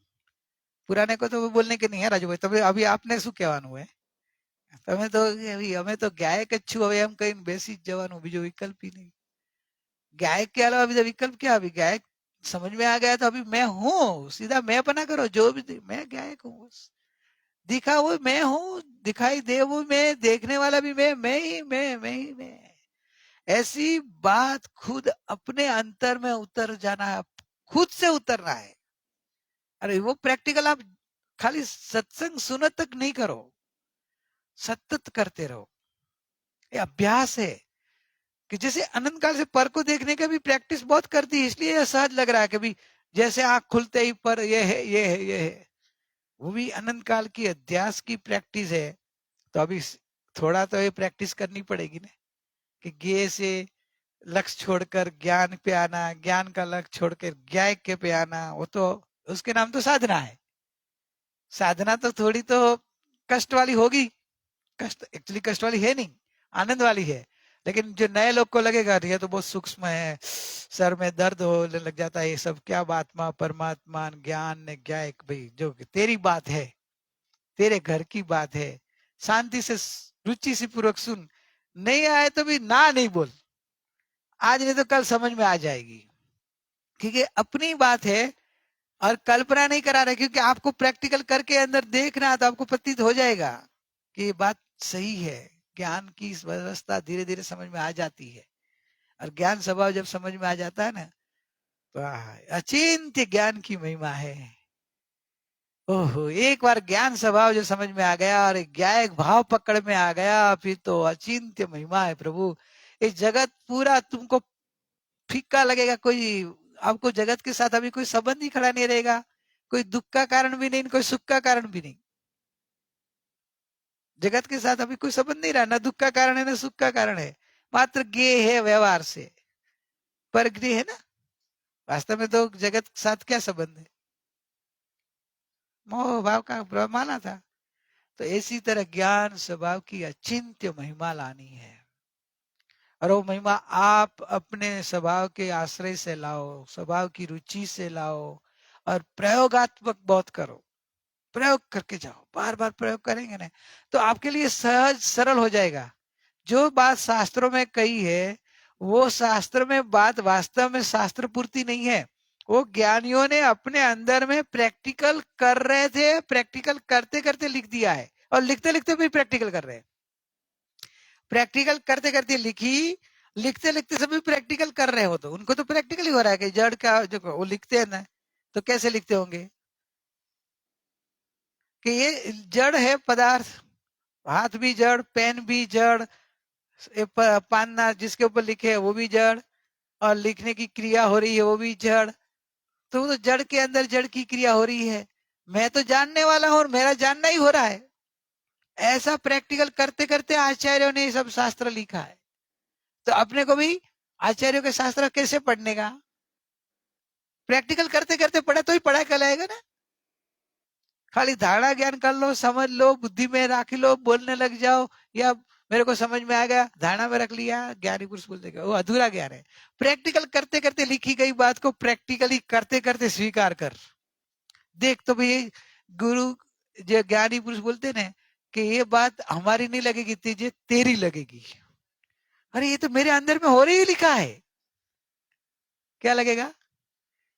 पुराने को तो बोलने के नहीं है राजू भाई, तभी अभी आपने શું કહેવાનું है? તમે તો અમે તો ગાયક જ છું હવે એમ કહીને બેસી જ જવાનું, બીજો વિકલ્પ ही नहीं। गायक के अलावा બીજો विकल्प क्या? अभी गायक समझ में आ गया तो अभी मैं हूँ, सीधा मैं बना करो जो भी, मैं गायक हूँ। दिखा वो मैं हूँ, दिखाई दे वो मैं, देखने वाला भी मैं ही मैं ही मैं। ऐसी बात खुद अपने अंतर में उतर जाना है, खुद से उतरना है। अरे वो प्रैक्टिकल आप खाली सत्संग सुनो तक नहीं करो, सतत करते रहो। ये अभ्यास है कि जैसे अनंत काल से पर को देखने का भी प्रैक्टिस बहुत करती है, इसलिए यह सहज लग रहा है कि भी जैसे आंख खुलते ही पर ये है ये है ये है। वो भी अनंत काल की अध्यास की प्रैक्टिस है। तो अभी थोड़ा तो ये प्रैक्टिस करनी पड़ेगी ना, कि गे से लक्ष्य छोड़कर ज्ञान पे आना, ज्ञान का लक्ष्य छोड़कर ज्ञाय के पे आना, वो तो उसके नाम तो साधना है। साधना तो थोड़ी तो कष्ट वाली होगी, कष्ट एक्चुअली कष्ट वाली है नहीं, आनंद वाली है। लेकिन जो नए लोग को लगेगा ये तो बहुत सूक्ष्म है, सर में दर्द होने लग जाता है, ये सब क्या बात्मा परमात्मा ज्ञान ने ज्ञाय, भाई जो तेरी बात है, तेरे घर की बात है, शांति से रुचि से पूर्वक सुन। नहीं आए तो भी ना नहीं बोल, आज नहीं तो कल समझ में आ जाएगी, क्योंकि अपनी बात है और कल्पना नहीं करा रहे। क्योंकि आपको प्रैक्टिकल करके अंदर देखना है तो आपको प्रतीत हो जाएगा कि ये बात सही है। ज्ञान की व्यवस्था धीरे धीरे समझ में आ जाती है, और ज्ञान स्वभाव जब समझ में आ जाता है ना, तो अचिंत्य ज्ञान की महिमा है। ओहो, एक बार ज्ञान स्वभाव जो समझ में आ गया और ज्ञायक भाव पकड़ में आ गया, फिर तो अचिंत्य महिमा है प्रभु। इस जगत पूरा तुमको फीका लगेगा, कोई आपको जगत के साथ अभी कोई संबंध ही खड़ा नहीं रहेगा, कोई दुख का कारण भी नहीं, कोई सुख का कारण भी नहीं। जगत के साथ अभी कोई संबंध नहीं रहा, ना दुख का कारण है ना सुख का कारण है, मात्र गे है व्यवहार से, पर गृह है ना। वास्तव में तो जगत के साथ क्या संबंध है? मोह भाव का माना था। तो इसी तरह ज्ञान स्वभाव की अचिंत्य महिमा लानी है, और वो महिमा आप अपने स्वभाव के आश्रय से लाओ, स्वभाव की रुचि से लाओ, और प्रयोगात्मक बहुत करो। प्रयोग करके जाओ, बार बार प्रयोग करेंगे ना तो आपके लिए सहज सरल हो जाएगा। जो बात शास्त्रों में कही है, वो शास्त्र में बात वास्तव में शास्त्र पूर्ति नहीं है, वो ज्ञानियों ने अपने अंदर में प्रैक्टिकल कर रहे थे, प्रैक्टिकल करते करते लिख दिया है, और लिखते लिखते भी प्रैक्टिकल कर रहे हैं। प्रैक्टिकल करते करते लिखी, लिखते लिखते सभी प्रैक्टिकल कर रहे हो, तो उनको तो प्रैक्टिकल ही हो रहा है कि जड़ का जो वो लिखते हैं ना, तो कैसे लिखते होंगे कि ये जड़ है पदार्थ, हाथ भी जड़, पेन भी जड़, पान्ना जिसके ऊपर लिखे है वो भी जड़, और लिखने की क्रिया हो रही है वो भी जड़। तो वो तो जड़ के अंदर जड़ की क्रिया हो रही है। मैं तो जानने वाला हूं और मेरा जानना ही हो रहा है। ऐसा प्रैक्टिकल करते करते आचार्यों ने सब शास्त्र लिखा है। तो अपने को भी आचार्यों के शास्त्र कैसे पढ़ने का? प्रैक्टिकल करते करते पढ़ा तो ही पढ़ा कहलाएगा ना। खाली धारणा ज्ञान कर लो, समझ लो, बुद्धि में रख लो, बोलने लग जाओ, या मेरे को समझ में आ गया धारणा में रख लिया, ज्ञानी पुरुष बोलते वो अधूरा ज्ञान है। प्रैक्टिकल करते करते लिखी गई बात को प्रैक्टिकली करते करते स्वीकार कर देख, तो भाई गुरु जो ज्ञानी पुरुष बोलते ना कि ये बात हमारी नहीं लगेगी, तुझे तेरी लगेगी। अरे ये तो मेरे अंदर में हो रही लिखा है, क्या लगेगा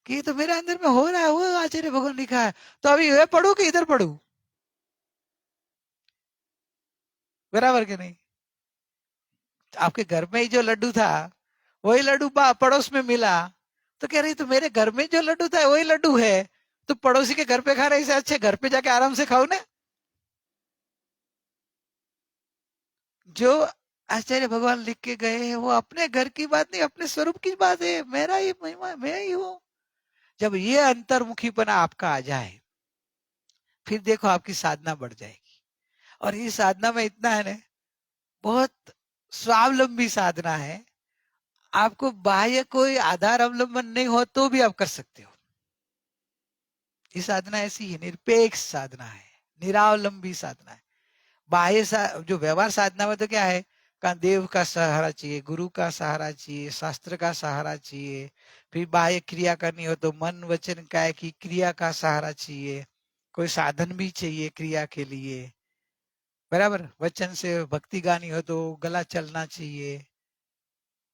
कि ये तो मेरे अंदर में हो रहा है, वो आचार्य भगवान लिखा है, तो अभी ये पढ़ू कि इधर पढ़ू? बराबर के नहीं? आपके घर में ही जो लड्डू था वही लड्डू पड़ोस में मिला, तो कह रही तो मेरे घर में जो लड्डू था वही लड्डू है, तो पड़ोसी के घर पे खा रहे, इससे अच्छे घर पे जाके आराम से खाओ ना। जो आचार्य भगवान लिख के गए हैं वो अपने घर की बात नहीं, अपने स्वरूप की बात है। मेरा ही महिमा, मैं ही हूं। जब ये अंतर्मुखीपना आपका आ जाए, फिर देखो आपकी साधना बढ़ जाएगी। और ये साधना में इतना है ना, बहुत स्वावलंबी साधना है। आपको बाह्य कोई आधार अवलंबन नहीं हो तो भी आप कर सकते हो। ये साधना ऐसी है, निरपेक्ष साधना है, निरावलंबी साधना है। जो व्यवहार साधना में तो क्या है, का देव का सहारा चाहिए, गुरु का सहारा चाहिए, शास्त्र का सहारा चाहिए। फिर बाह्य क्रिया करनी हो तो मन वचन काय की क्रिया का सहारा चाहिए। कोई साधन भी चाहिए क्रिया के लिए, बराबर। वचन से भक्ति गानी हो तो गला चलना चाहिए।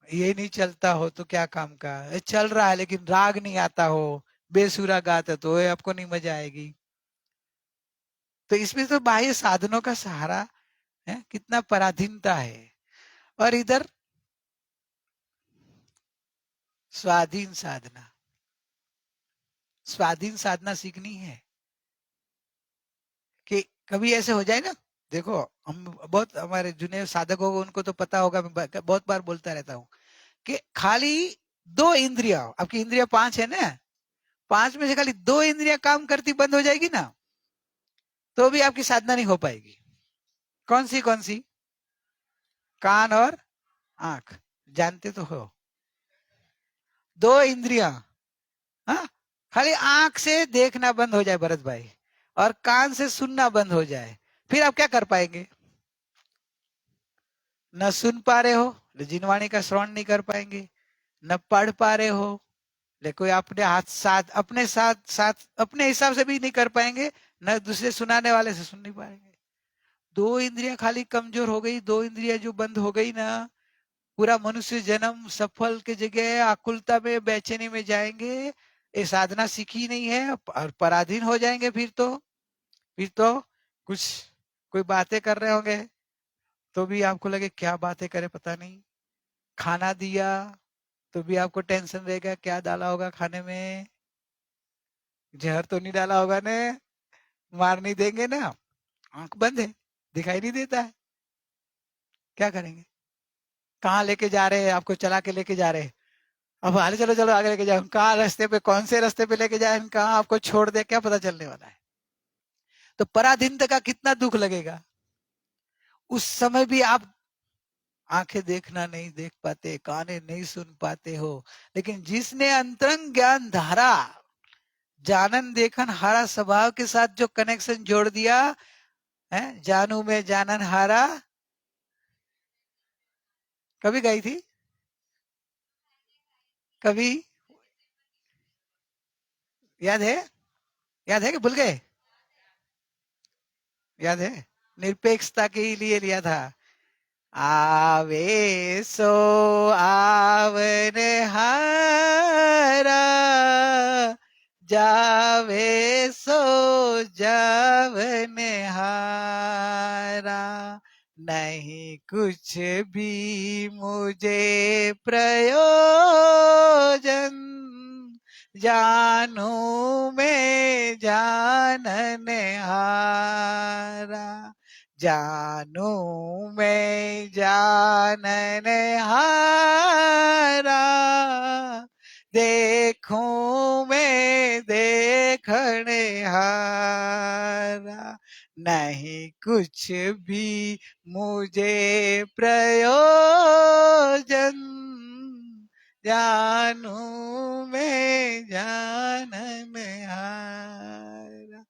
ये नहीं चलता हो तो क्या काम का, ये चल रहा है लेकिन राग नहीं आता हो, बेसुरा गाता तो ये आपको नहीं मजा आएगी। तो इसमें तो बाह्य साधनों का सहारा है, कितना पराधीनता है। और इधर स्वाधीन साधना, स्वाधीन साधना सीखनी है। कि कभी ऐसे हो जाए ना, देखो हम बहुत हमारे जुने साधक हो उनको तो पता होगा, मैं बहुत बार बोलता रहता हूँ कि खाली दो इंद्रिया, आपकी इंद्रिया 5 है ना, 5 में से खाली 2 इंद्रिया काम करती बंद हो जाएगी ना, तो भी आपकी साधना नहीं हो पाएगी। कौन सी कौन सी? कान और आंख, जानते तो हो। 2 इंद्रिया, हाँ, खाली आंख से देखना बंद हो जाए भरत भाई, और कान से सुनना बंद हो जाए, फिर आप क्या कर पाएंगे? न सुन पा रहे हो, जिनवाणी का श्रवण नहीं कर पाएंगे, न पढ़ पा रहे हो, ले कोई अपने हाथ साथ अपने साथ साथ अपने हिसाब से भी नहीं कर पाएंगे, न दूसरे सुनाने वाले से सुन नहीं पाएंगे। 2 इंद्रियां खाली कमजोर हो गई, 2 इंद्रियां जो बंद हो गई ना, पूरा मनुष्य जन्म सफल के जगह आकुलता में, बेचैनी में जाएंगे। ये साधना सीखी नहीं है और पराधीन हो जाएंगे। फिर तो कुछ कोई बातें कर रहे होंगे तो भी आपको लगे क्या बातें करे पता नहीं। खाना दिया तो भी आपको टेंशन रहेगा क्या डाला होगा खाने में, जहर तो नहीं डाला होगा ने, मार नहीं देंगे ना। आंख बंद है, दिखाई नहीं देता है, क्या करेंगे? कहाँ लेके जा रहे हैं आपको, चला के लेके जा रहे हैं, अब हाल चलो चलो आगे लेके जाओ, कहाँ रास्ते पे, कौन से रास्ते पे लेके जाए, कहाँ आपको छोड़ दे, क्या पता चलने वाला है। तो पराधीनता का कितना दुख लगेगा। उस समय भी आप आंखें देखना नहीं देख पाते, काने नहीं सुन पाते हो, लेकिन जिसने अंतरंग ज्ञान धारा, जानन देखन हारा स्वभाव के साथ जो कनेक्शन जोड़ दिया है, जानू में जानन हारा, कभी गाई थी, कभी याद है? याद है कि भूल गए? याद है? निरपेक्षता के लिए लिया था। आवे सो आवन हारा, जावे सो जावन हारा, नहीं कुछ भी मुझे प्रयोजन, जानू में जानन हारा, जानू में जानन हारा, देखूं मैं देखण हारा, नहीं कुछ भी मुझे प्रयोजन, जानू मैं जानन हारा।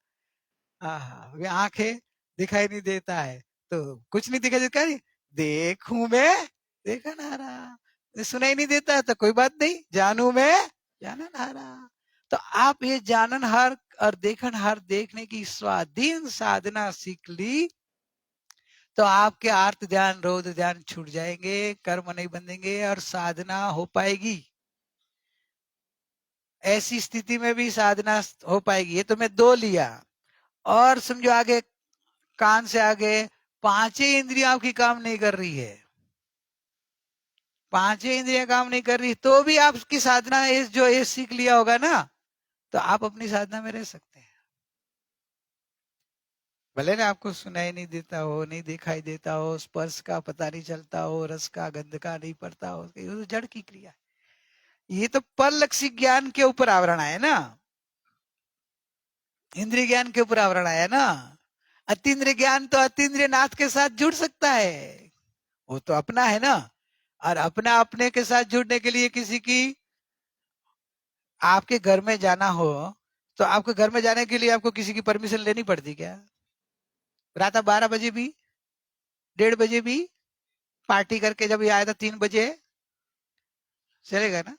वे आंखें दिखाई नहीं देता है तो कुछ नहीं दिखाई देता है, देखूं मैं देखन हारा, सुनाई नहीं देता है तो कोई बात नहीं, जानू मैं जानन हारा। तो आप ये जानन हार और देखन हार देखने की स्वाधीन साधना सीख ली तो आपके आर्त ध्यान रोध ध्यान छूट जाएंगे, कर्म नहीं बंधेंगे और साधना हो पाएगी। ऐसी स्थिति में भी साधना हो पाएगी। ये तो मैं 2 लिया, और समझो आगे कान से आगे 5 इंद्रियां आपकी काम नहीं कर रही है, पांचों इंद्रियां काम नहीं कर रही तो भी आपकी साधना जो ये सीख लिया होगा ना, तो आप अपनी साधना में रह सकते हैं। भले ना आपको सुनाई नहीं देता हो, नहीं दिखाई देता हो, स्पर्श का पता नहीं चलता हो, रस का गंध का नहीं पड़ता हो, ये तो जड़ की क्रिया है। ये तो परलक्षी ज्ञान के ऊपर आवरण है ना, इंद्रिय ज्ञान के ऊपर आवरण आया ना। अतीन्द्रिय ज्ञान तो अतीन्द्रिय नाथ के साथ जुड़ सकता है, वो तो अपना है ना। और अपना अपने के साथ जुड़ने के लिए किसी की आपके घर में जाना हो तो आपके घर में जाने के लिए आपको किसी की परमिशन लेनी पड़ती क्या? रात 12 बजे भी, 1:30 बजे भी पार्टी करके जब ये आया था 3 बजे, चलेगा ना?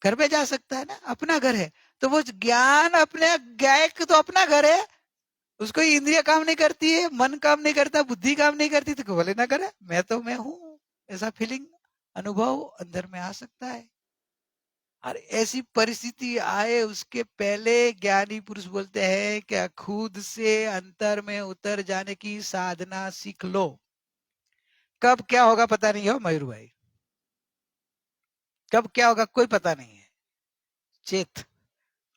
घर में जा सकता है ना, अपना घर है। तो वो ज्ञान अपने ज्ञायक तो अपना घर है, उसको इंद्रिय काम नहीं करती है, मन काम नहीं करता, बुद्धि काम नहीं करती, तो बोले ना करे, मैं तो मैं हूं, ऐसा फीलिंग अनुभव अंदर में आ सकता है। और ऐसी परिस्थिति आए उसके पहले ज्ञानी पुरुष बोलते हैं कि खुद से अंतर में उतर जाने की साधना सीख लो। कब क्या होगा पता नहीं हो मयूर भाई, कब क्या होगा कोई पता नहीं है। चेत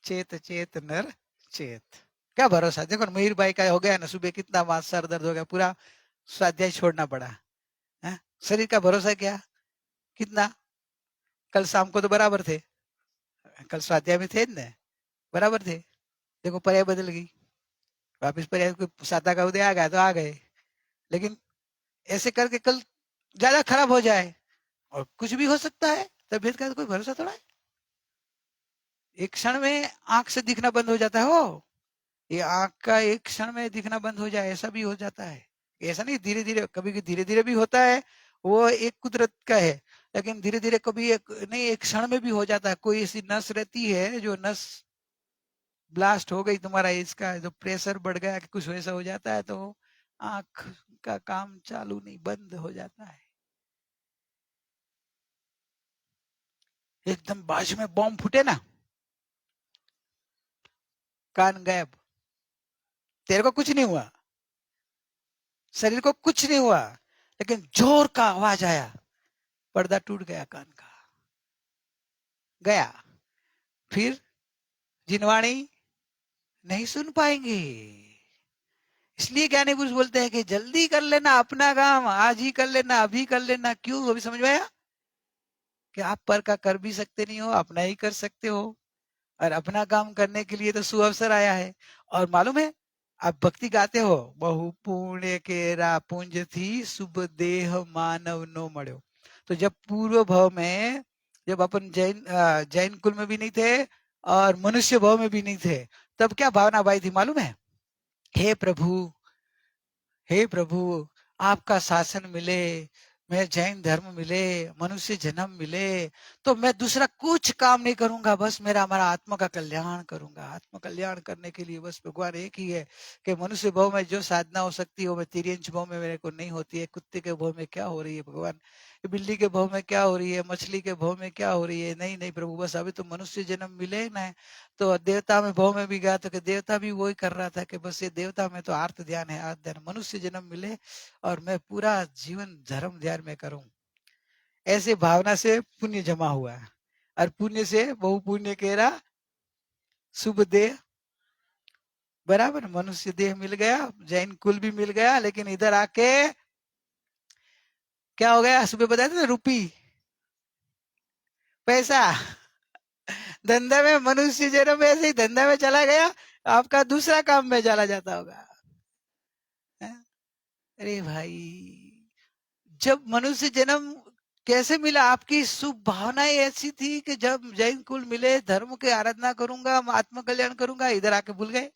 चेत चेत नर चेत, क्या भरोसा। देखो मयूर भाई का हो गया ना, सुबह कितना मास सर दर्द हो गया, पूरा स्वाध्याय छोड़ना पड़ा है? शरीर का भरोसा क्या, कितना। कल शाम को तो बराबर थे, कल स्वाध्याय में थे ना, बराबर थे। देखो पर्याय बदल गई, वापिस पर्याय कोई सादा का उदय आ गया तो आ गए, लेकिन ऐसे करके कल ज्यादा खराब हो जाए, और कुछ भी हो सकता है। तबियत का तो कोई भरोसा थोड़ा है। एक क्षण में आंख से दिखना बंद हो जाता है, हो ये आंख का एक क्षण में दिखना बंद हो जाए, ऐसा भी हो जाता है। ऐसा नहीं, धीरे धीरे, कभी धीरे धीरे भी होता है, वो एक कुदरत का है। लेकिन धीरे धीरे कभी एक नहीं, एक क्षण में भी हो जाता है। कोई ऐसी नस रहती है जो नस ब्लास्ट हो गई, तुम्हारा इसका जो प्रेशर बढ़ गया कि कुछ वैसा हो जाता है, तो आंख का काम चालू नहीं, बंद हो जाता है। एकदम बाजू में बॉम्ब फूटे ना, कान गायब, तेरे को कुछ नहीं हुआ, शरीर को कुछ नहीं हुआ, लेकिन जोर का आवाज आया, पर्दा टूट गया कान का, गया। फिर जिनवाणी नहीं सुन पाएंगे। इसलिए ज्ञानी पुरुष बोलते हैं कि जल्दी कर लेना अपना काम, आज ही कर लेना, अभी कर लेना। क्यों? अभी समझ में आया कि आप पर का कर भी सकते नहीं हो, अपना ही कर सकते हो। और अपना काम करने के लिए तो सुअवसर आया है। और मालूम है, आप भक्ति गाते हो, बहु पुण्य केरा पुंज थी, शुभ देह मानव नो मड़ो। तो जब पूर्व भव में, जब अपन जैन कुल में भी नहीं थे और मनुष्य भव में भी नहीं थे, तब क्या भावना भाई थी मालूम है? हे प्रभु, हे प्रभु, आपका शासन मिले, मैं जैन धर्म मिले, मनुष्य जन्म मिले, तो मैं दूसरा कुछ काम नहीं करूंगा, बस मेरा हमारा आत्मा का कल्याण करूंगा। आत्मा कल्याण करने के लिए बस भगवान एक ही है कि मनुष्य भाव में जो साधना हो सकती है वो मैं तिर्यंच भाव में मेरे को नहीं होती है। कुत्ते के भाव में क्या हो रही है भगवान, बिल्ली के भाव में क्या हो रही है, मछली के भाव में क्या हो रही है, नहीं नहीं प्रभु, बस अभी तो मनुष्य जन्म मिले ना। तो देवता में भाव में भी गया तो कि देवता भी वही कर रहा था कि बस ये देवता में तो आर्त ध्यान है, आर्त ध्यान, मनुष्य जन्म मिले और मैं पूरा जीवन धर्म ध्यान में करूं। ऐसे भावना से पुण्य जमा हुआ, और पुण्य से बहु पुण्य केरा शुभ देह, बराबर मनुष्य देह मिल गया, जैन कुल भी मिल गया, लेकिन इधर आके क्या हो गया? सुबह बताया था रुपी, पैसा, धंधा में मनुष्य जन्म ऐसे ही धंधा में चला गया, आपका दूसरा काम में चला जाता होगा। अरे भाई, जब मनुष्य जन्म कैसे मिला? आपकी शुभ भावनाएं ऐसी थी कि जब जैन कुल मिले, धर्म की आराधना करूंगा, आत्म कल्याण करूंगा, इधर आके भूल गए,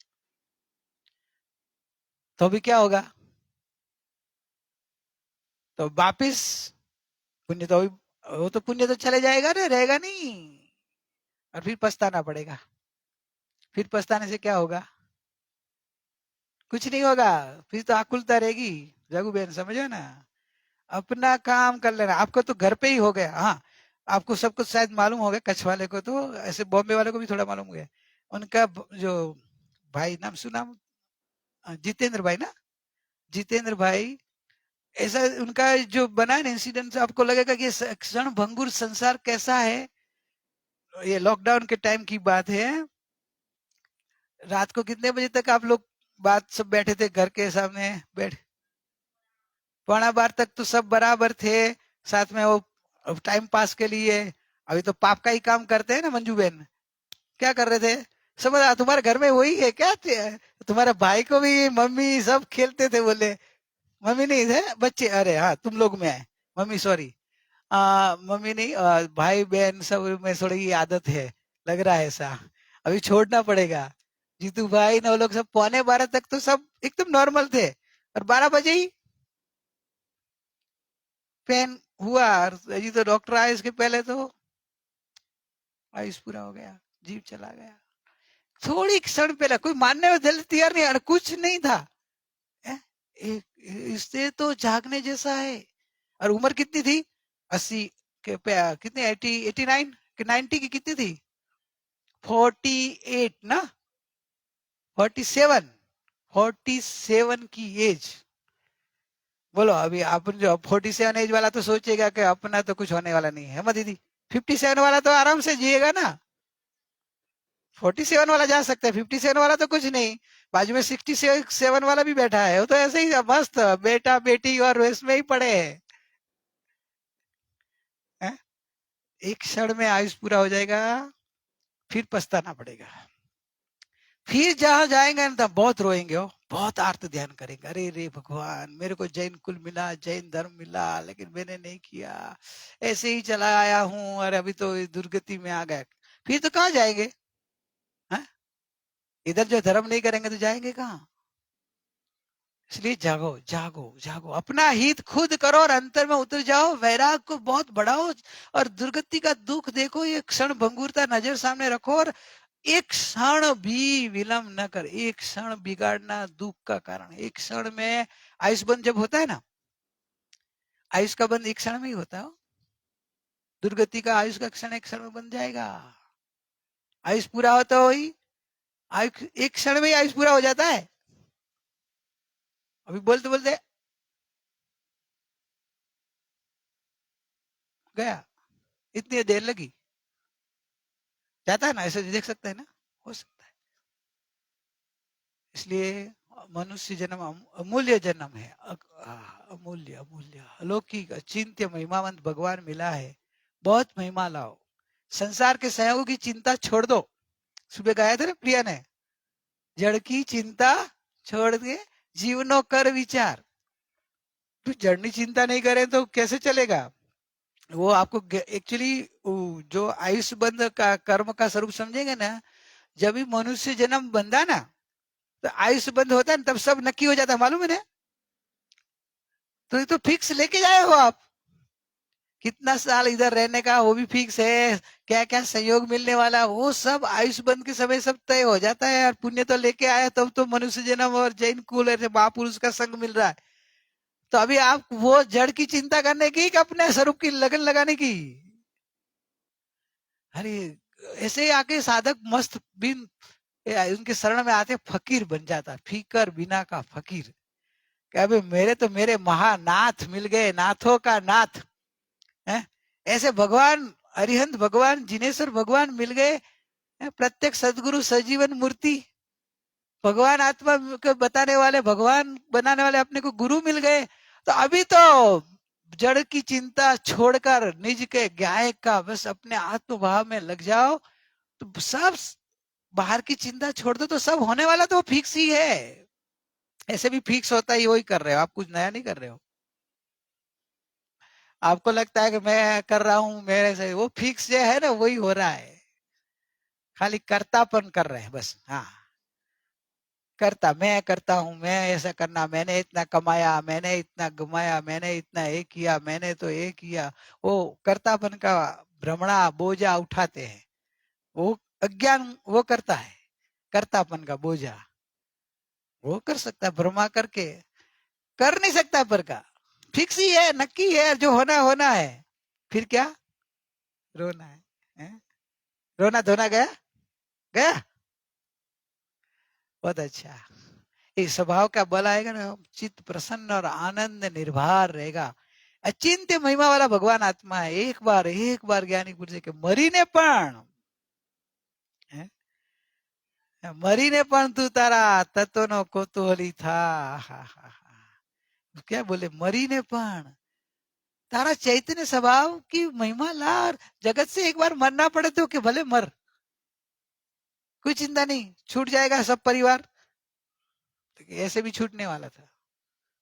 तो भी क्या होगा? तो वापिस पुण्य तो वो तो पुण्य तो चले जाएगा ना, रहेगा नहीं, और फिर पछताना पड़ेगा। फिर पछताने से क्या होगा? कुछ नहीं होगा, फिर तो आकुलता रहेगी। जगू बहन समझो ना, अपना काम कर लेना। आपको तो घर पे ही हो गया। हाँ, आपको सब कुछ शायद मालूम हो गया, कच्छ वाले को तो, ऐसे बॉम्बे वाले को भी थोड़ा मालूम हो गया। उनका जो भाई, नाम सुना, जितेंद्र भाई ना, जितेंद्र भाई ऐसा उनका जो बना है ना इंसिडेंट, आपको लगेगा कि क्षण भंगुर संसार कैसा है। ये लॉकडाउन के टाइम की बात है। रात को कितने बजे तक आप लोग बात सब बैठे थे घर के सामने बैठ? 12:15 तक तो सब बराबर थे साथ में, वो टाइम पास के लिए। अभी तो पाप का ही काम करते हैं ना मंजू बहन। क्या कर रहे थे? समझ तुम्हारे घर में वही है क्या? तुम्हारे भाई को भी मम्मी सब खेलते थे बोले। मम्मी नहीं थे बच्चे, अरे हाँ तुम लोग में है मम्मी, सॉरी। मम्मी नहीं, भाई बहन सब में थोड़ी ये आदत है, लग रहा है ऐसा। अभी छोड़ना पड़ेगा। जीतू भाई ना वो लोग सब 11:15 तक तो सब एकदम नॉर्मल थे, और 12 बजे ही पेन हुआ। और अजी तो डॉक्टर आए इसके पहले तो आयुष पूरा हो गया, जीव चला गया। थोड़ी क्षण पहले कोई मानने में तैयार नहीं, और कुछ नहीं था। इससे तो जागने जैसा है। और उम्र कितनी थी? 80 के कितने, 80, 89 कि 90 की कितनी थी? 48 ना, 47, 47 की एज। बोलो अभी अपन जो 47 एज वाला तो सोचेगा कि अपना तो कुछ होने वाला नहीं है, मत दीदी। 57 वाला तो आराम से जिएगा ना। 47 वाला जा सकता है, 57 वाला तो कुछ नहीं। बाजू में 67 वाला भी बैठा है, वो तो ऐसे ही मस्त बेटा बेटी और इसमें ही पड़े हैं। एक क्षण में आयुष पूरा हो जाएगा, फिर पछताना पड़ेगा। फिर जहां जाएंगे ना तब बहुत रोएंगे हो, बहुत आर्त ध्यान करेंगे। अरे रे भगवान, मेरे को जैन कुल मिला, जैन धर्म मिला, लेकिन मैंने नहीं किया, ऐसे ही चला आया हूं और अभी तो दुर्गति में आ गए। फिर तो कहाँ जाएंगे? हा? इधर जो धर्म नहीं करेंगे तो जाएंगे कहाँ? इसलिए जागो जागो जागो, अपना हित खुद करो और अंतर में उतर जाओ, वैराग को बहुत बढ़ाओ, और दुर्गति का दुख देखो, ये क्षण भंगुरता नजर सामने रखो, और एक क्षण भी विलंब न कर। एक क्षण बिगाड़ना दुख का कारण। एक क्षण में आयुष बंद जब होता है ना, आयुष का बंद एक क्षण में ही होता है। दुर्गति का आयुष का क्षण एक क्षण में बन जाएगा। आयुष पूरा होता हो ही, आयुष एक क्षण में ही आयुष पूरा हो जाता है। अभी बोलते बोलते गया, इतनी देर लगी, जाता है ना, ऐसे देख सकते हैं ना, हो सकता है। इसलिए मनुष्य जन्म अमूल्य जन्म है, अमूल्य अमूल्य अलौकिक अचिंत्य महिमावंत भगवान मिला है। बहुत महिमा लाओ, संसार के सहयोगों की चिंता छोड़ दो। सुबह गाया था ना प्रिया ने, जड़ की चिंता छोड़ के जीवनो कर विचार। तो जड़ की चिंता नहीं करें तो कैसे चलेगा? वो आपको एक्चुअली जो आयुष बंध का कर्म का स्वरूप समझेंगे ना, जब भी मनुष्य जन्म बंधा ना, तो आयुष बंद होता है ना, तब सब नक्की हो जाता है, मालूम है ना। तो ये तो फिक्स लेके जाए हो आप, कितना साल इधर रहने का वो भी फिक्स है, क्या क्या संयोग मिलने वाला वो सब आयुष बंद के समय सब तय हो जाता है। और पुण्य तो लेके आया, तब तो मनुष्य जन्म और जैन कुल ऐसे महापुरुष का संग मिल रहा है। तो अभी आप वो जड़ की चिंता करने की कि अपने स्वरूप की लगन लगाने की? अरे ऐसे ही आके साधक मस्त बिन उनके शरण में आते फकीर बन जाता, फीकर बिना का फकीर। कि अभी मेरे तो मेरे महानाथ मिल गए, नाथों का नाथ है। ऐसे भगवान अरिहंत भगवान जिनेश्वर भगवान मिल गए, प्रत्येक सदगुरु सजीवन मूर्ति, भगवान आत्मा को बताने वाले, भगवान बनाने वाले अपने को गुरु मिल गए। तो अभी तो जड़ की चिंता छोड़कर निज के गायक का बस अपने आत्म भाव में लग जाओ, तो सब बाहर की चिंता छोड़ दो, तो सब होने वाला तो फिक्स ही है। ऐसे भी फिक्स होता है, वही कर रहे हो आप, कुछ नया नहीं कर रहे हो। आपको लगता है कि मैं कर रहा हूं मेरे से, वो फिक्स जो है ना वही हो रहा है, खाली कर्तापन कर रहे हैं बस। हाँ, करता, मैं करता हूं, मैं ऐसा करना, मैंने इतना कमाया, मैंने इतना गमाया, मैंने इतना ये किया, मैंने तो ये किया। वो कर्तापन का भ्रमणा बोझा उठाते हैं, वो अज्ञान वो करता है, कर्तापन का बोझा वो कर सकता है, भ्रमा करके कर नहीं सकता। पर का फिक्स ही है, नक्की है, जो होना होना है। फिर क्या रोना है? रोना धोना गया गया, बहुत अच्छा। ये स्वभाव का बल आएगा ना, चित्त प्रसन्न और आनंद निर्भर रहेगा। अचिंत्य महिमा वाला भगवान आत्मा है। एक बार ज्ञानी पुरुष के मरीने पण मरीने पण तू तारा तत्वनो कोतूहली था। क्या बोले, मरीने पण तारा चैतन्य स्वभाव की महिमा ला, और जगत से एक बार मरना पड़े तो कि भले मर, कोई चिंता नहीं, छूट जाएगा सब परिवार, तो ऐसे भी छूटने वाला था।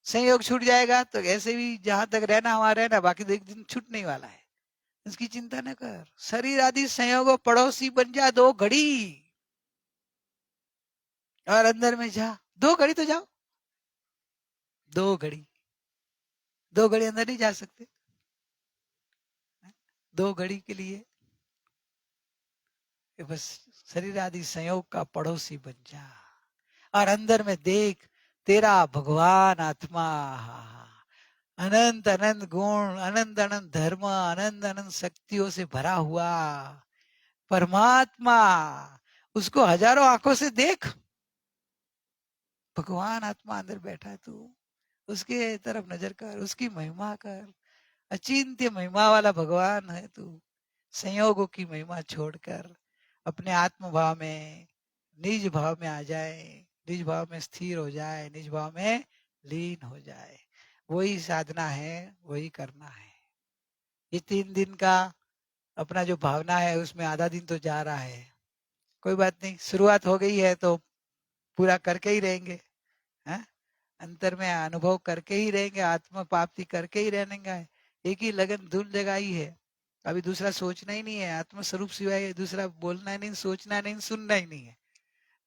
संयोग छूट जाएगा तो ऐसे भी जहां तक रहना वहां रहना, बाकी तो एक दिन छूटने वाला है, उसकी चिंता न कर। शरीर आदि संयोगों पड़ोसी बन जा 2 घड़ी, और अंदर में जा 2 घड़ी तो जाओ, 2 घड़ी, 2 घड़ी अंदर नहीं जा सकते, 2 घड़ी के लिए बस शरीर आदि संयोग का पड़ोसी बन जा, और अंदर में देख तेरा भगवान आत्मा, अनंत अनंत गुण, अनंत अनंत धर्म, अनंत अनंत शक्तियों से भरा हुआ परमात्मा, उसको हजारों आंखों से देख। भगवान आत्मा अंदर बैठा है, तू उसके तरफ नजर कर, उसकी महिमा कर। अचिंत्य महिमा वाला भगवान है तू। संयोगों की महिमा छोड़कर अपने आत्म भाव में, निज भाव में आ जाए, निज भाव में स्थिर हो जाए, निज भाव में लीन हो जाए। वही साधना है, वही करना है। ये 3 दिन का अपना जो भावना है उसमें आधा दिन तो जा रहा है, कोई बात नहीं, शुरुआत हो गई है तो पूरा करके ही रहेंगे। है? अंतर में अनुभव करके ही रहेंगे, आत्म प्राप्ति करके ही रहेंगे। एक ही लगन धुन जगाई है, अभी दूसरा सोचना ही नहीं है। आत्म स्वरूप सिवाय दूसरा बोलना ही नहीं, सोचना नहीं, सुनना ही नहीं है,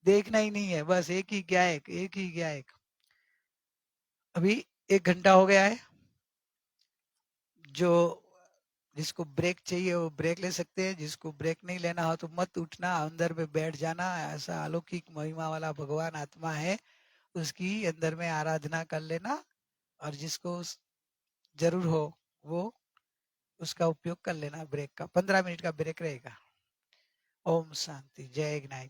देखना ही नहीं है, बस एक ही गायक, एक ही गायक। अभी 1 घंटा हो गया है, जो जिसको ब्रेक चाहिए वो ब्रेक ले सकते हैं, जिसको ब्रेक नहीं लेना हो तो मत उठना, अंदर में बैठ जाना। ऐसा अलौकिक महिमा वाला भगवान आत्मा है, उसकी अंदर में आराधना कर लेना, और जिसको जरूर हो वो उसका उपयोग कर लेना। ब्रेक का 15 मिनट का ब्रेक रहेगा। ओम शांति, जय ज्ञानी।